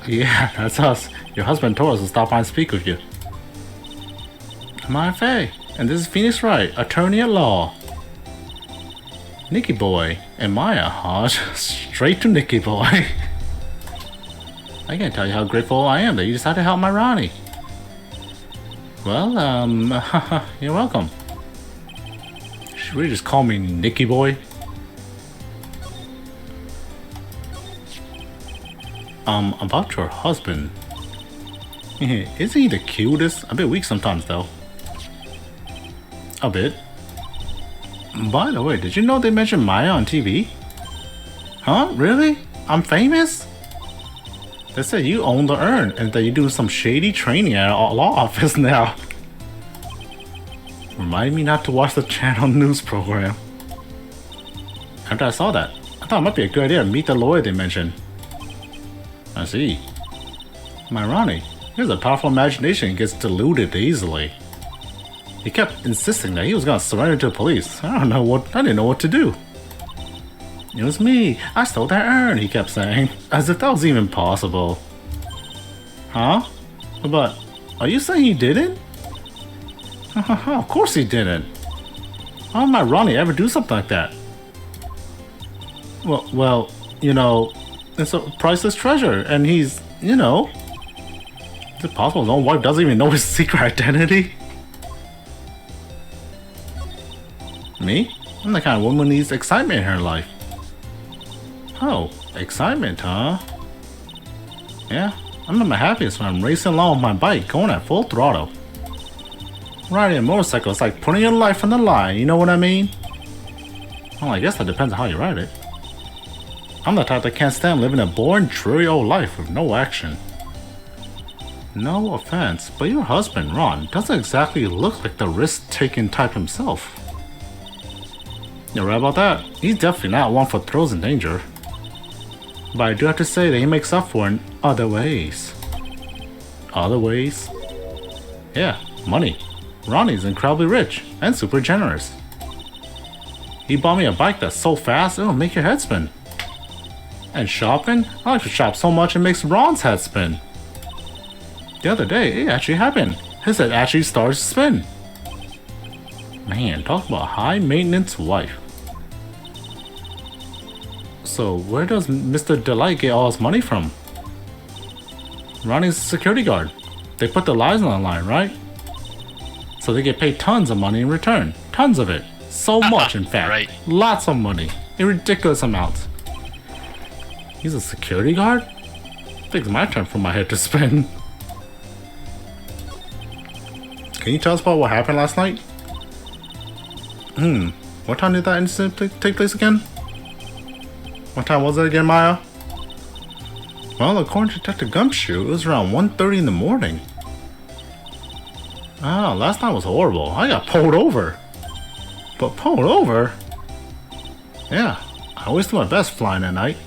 Yeah, that's us. Your husband told us to stop by and speak with you. I'm Faye, and this is Phoenix Wright, attorney at law. Nicky Boy and Maya, huh? Straight to Nicky Boy. I can't tell you how grateful I am that you decided to help my Ronnie. Well, you're welcome. Should we just call me Nicky Boy? About your husband. Isn't he the cutest? A bit weak sometimes, though. A bit. By the way, did you know they mentioned Maya on TV? Huh? Really? I'm famous? They said you own the urn and that you do some shady training at a law office now. Remind me not to watch the channel news program. After I saw that, I thought it might be a good idea to meet the lawyer they mentioned. I see. My Ronnie, he has a powerful imagination and gets deluded easily. He kept insisting that he was gonna surrender to the police. I didn't know what to do. It was me. I stole that urn, he kept saying. As if that was even possible. Huh? But, are you saying he didn't? Of course he didn't. How would my Ronnie ever do something like that? Well, you know, it's a priceless treasure, and he's, you know... Is it possible his own wife doesn't even know his secret identity? Me? I'm the kind of woman who needs excitement in her life. Oh, excitement, huh? Yeah, I'm at my happiest when I'm racing along with my bike, going at full throttle. Riding a motorcycle is like putting your life on the line, you know what I mean? Well, I guess that depends on how you ride it. I'm the type that can't stand living a boring, dreary old life with no action. No offense, but your husband, Ron, doesn't exactly look like the risk-taking type himself. You're right about that. He's definitely not one for thrills and danger. But I do have to say that he makes up for it in other ways. Other ways? Yeah, money. Ronnie's incredibly rich and super generous. He bought me a bike that's so fast it'll make your head spin. And shopping? I like to shop so much it makes Ron's head spin. The other day, it actually happened. His head actually starts to spin. Man, talk about a high-maintenance wife. So, where does Mr. Delight get all his money from? Ronnie's a security guard. They put their lives on the line, right? So they get paid tons of money in return. Tons of it. So much, in fact. Right. Lots of money. In ridiculous amounts. He's a security guard? I think it's my turn for my head to spin. Can you tell us about what happened last night? What time did that incident take place again? What time was it again, Maya? Well, according to Detective Gumshoe, it was around 1:30 in the morning. Ah, last night was horrible. I got pulled over. But pulled over? Yeah, I always do my best flying at night.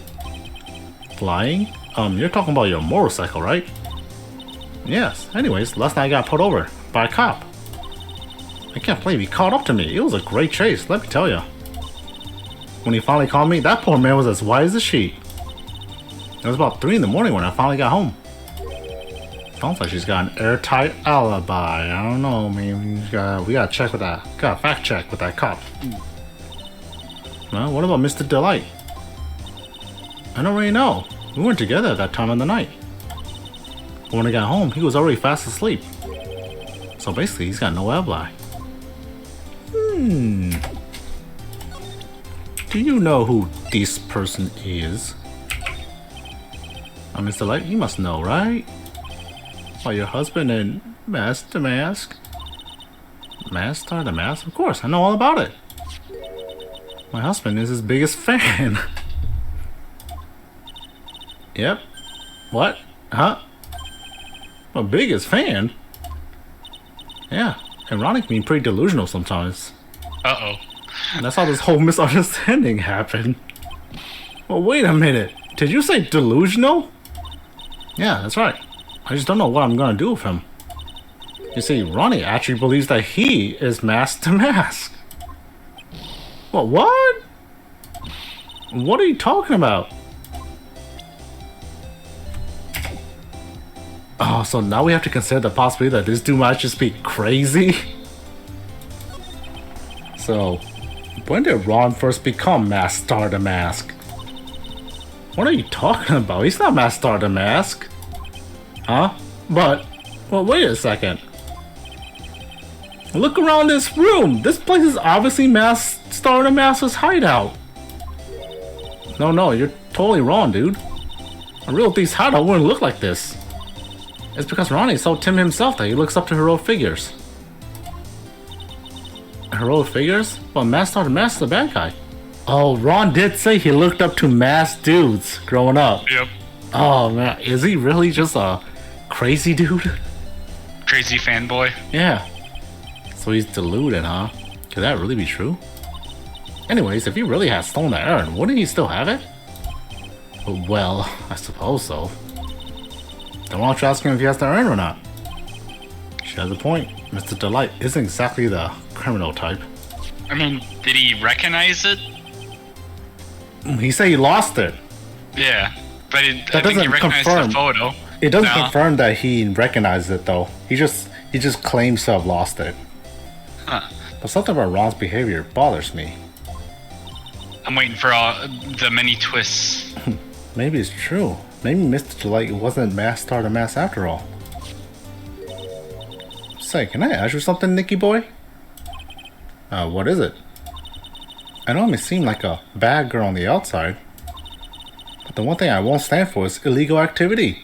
Flying? You're talking about your motorcycle, right? Yes, anyways, last night I got pulled over by a cop. I can't believe he caught up to me. It was a great chase, let me tell you. When he finally called me, that poor man was as white as a sheet. It was about 3 in the morning when I finally got home. Sounds like she's got an airtight alibi. I don't know, man. We gotta check with that. Gotta fact check with that cop. Well, what about Mr. Delight? I don't really know. We weren't together at that time of the night. But when I got home, he was already fast asleep. So basically, he's got no alibi. Do you know who this person is? Mr. Light, you must know, right? Why, your husband and Master Mask? Master the Mask? Of course, I know all about it. My husband is his biggest fan. Yep. What? Huh? My biggest fan? Yeah, and Ronnie can be pretty delusional sometimes. Uh-oh. And that's how this whole misunderstanding happened. Well, wait a minute. Did you say delusional? Yeah, that's right. I just don't know what I'm gonna do with him. You see, Ronnie actually believes that he is Master Mask. What? What are you talking about? Oh, so now we have to consider the possibility that this dude might just be crazy? So, when did Ron first become Mask Star the Mask? What are you talking about? He's not Mask Star the Mask. Huh? But, well, wait a second. Look around this room. This place is obviously Mask Star the Mask's hideout. No, you're totally wrong, dude. A real thief's hideout wouldn't look like this. It's because Ronnie's so timid himself that he looks up to heroic figures. Heroic figures? Well, Mask Star the Mask's the bad guy. Oh, Ron did say he looked up to masked dudes growing up. Yep. Oh man, is he really just a crazy dude? Crazy fanboy. Yeah. So he's deluded, huh? Could that really be true? Anyways, if he really had stolen that urn, wouldn't he still have it? Well, I suppose so. Then why don't you ask him if he has the urn or not? She has a point. Mr. Delight isn't exactly the criminal type. I mean, did he recognize it? He said he lost it. Yeah, but I That think he doesn't recognized confirm. the photo. It doesn't No. confirm that he recognized it though. He just claims to have lost it. Huh. But something about Ron's behavior bothers me. I'm waiting for all the many twists. Maybe it's true. Maybe Mr. Delight wasn't Mask Star the Mask after all. Say, can I ask you something, Nicky boy? What is it? I know I may seem like a bad girl on the outside, but the one thing I won't stand for is illegal activity.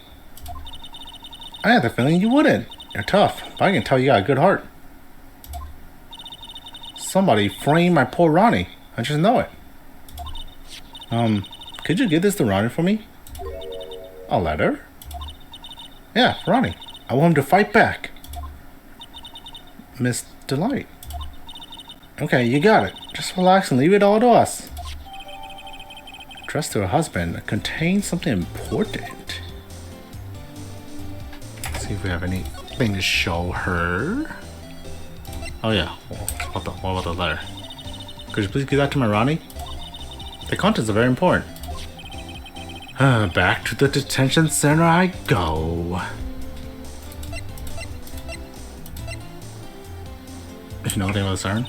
I had the feeling you wouldn't. You're tough, but I can tell you got a good heart. Somebody framed my poor Ronnie. I just know it. Could you give this to Ronnie for me? A letter? Yeah, for Ronnie. I want him to fight back. Miss Delight. Okay, you got it. Just relax and leave it all to us. Addressed to her husband contains something important. Let's see if we have anything to show her. Oh yeah, what about the letter? Could you please give that to my Ronnie? The contents are very important. Back to the detention center I go. You know anything about this urn?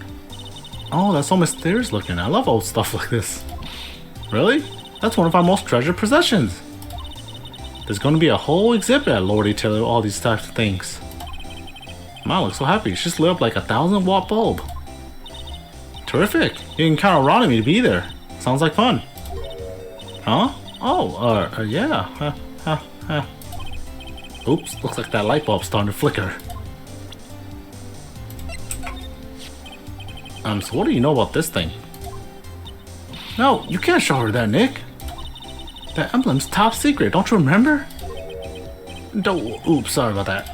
Oh, that's so mysterious looking. I love old stuff like this. Really? That's one of our most treasured possessions. There's going to be a whole exhibit at Lordy Taylor, all these types of things. Mom looks so happy. She just lit up like a 1,000-watt bulb. Terrific. You can count on Ron and me to be there. Sounds like fun. Huh? Oh, yeah. Oops, looks like that light bulb's starting to flicker. So what do you know about this thing? No, you can't show her that, Nick. That emblem's top secret, don't you remember? Oops, sorry about that.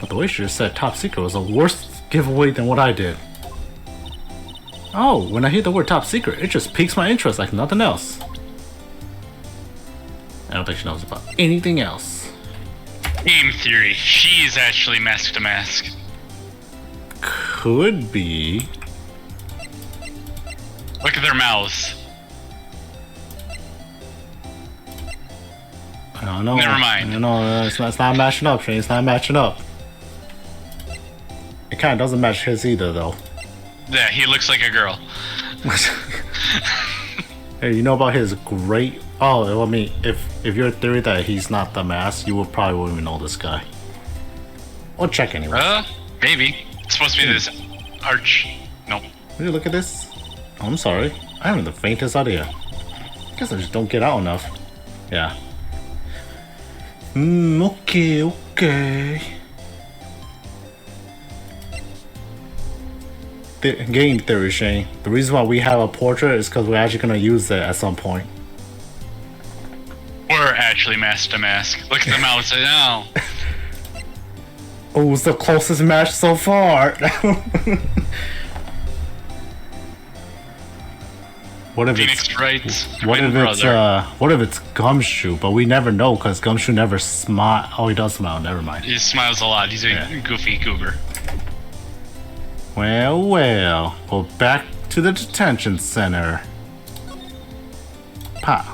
But the way she just said top secret was a worse giveaway than what I did. Oh, when I hear the word top secret, it just piques my interest like nothing else. I don't think she knows about anything else. Game theory. She's actually Mask to Mask. Could be. Look at their mouths. I don't know. Never mind. No, it's not matching up, Shane. It's not matching up. It kind of doesn't match his either, though. Yeah, he looks like a girl. Hey, you know about his great... Oh, I mean, if your theory that he's not the mask, you probably wouldn't even know this guy. We'll check anyway. Maybe. It's supposed to be this arch. Nope. Will you look at this? Oh, I'm sorry. I haven't the faintest idea. Guess I just don't get out enough. Yeah. Okay. Game theory, Shane. The reason why we have a portrait is because we're actually going to use it at some point. We're actually Mask to Mask. Look at the mouths now. Oh, it's the closest match so far. What if Phoenix Wright's what twin if it's brother. what if it's Gumshoe? But we never know because Gumshoe never smile. Oh, he does smile. Never mind. He smiles a lot. He's a goofy goober. Well, go back to the detention center. Pow.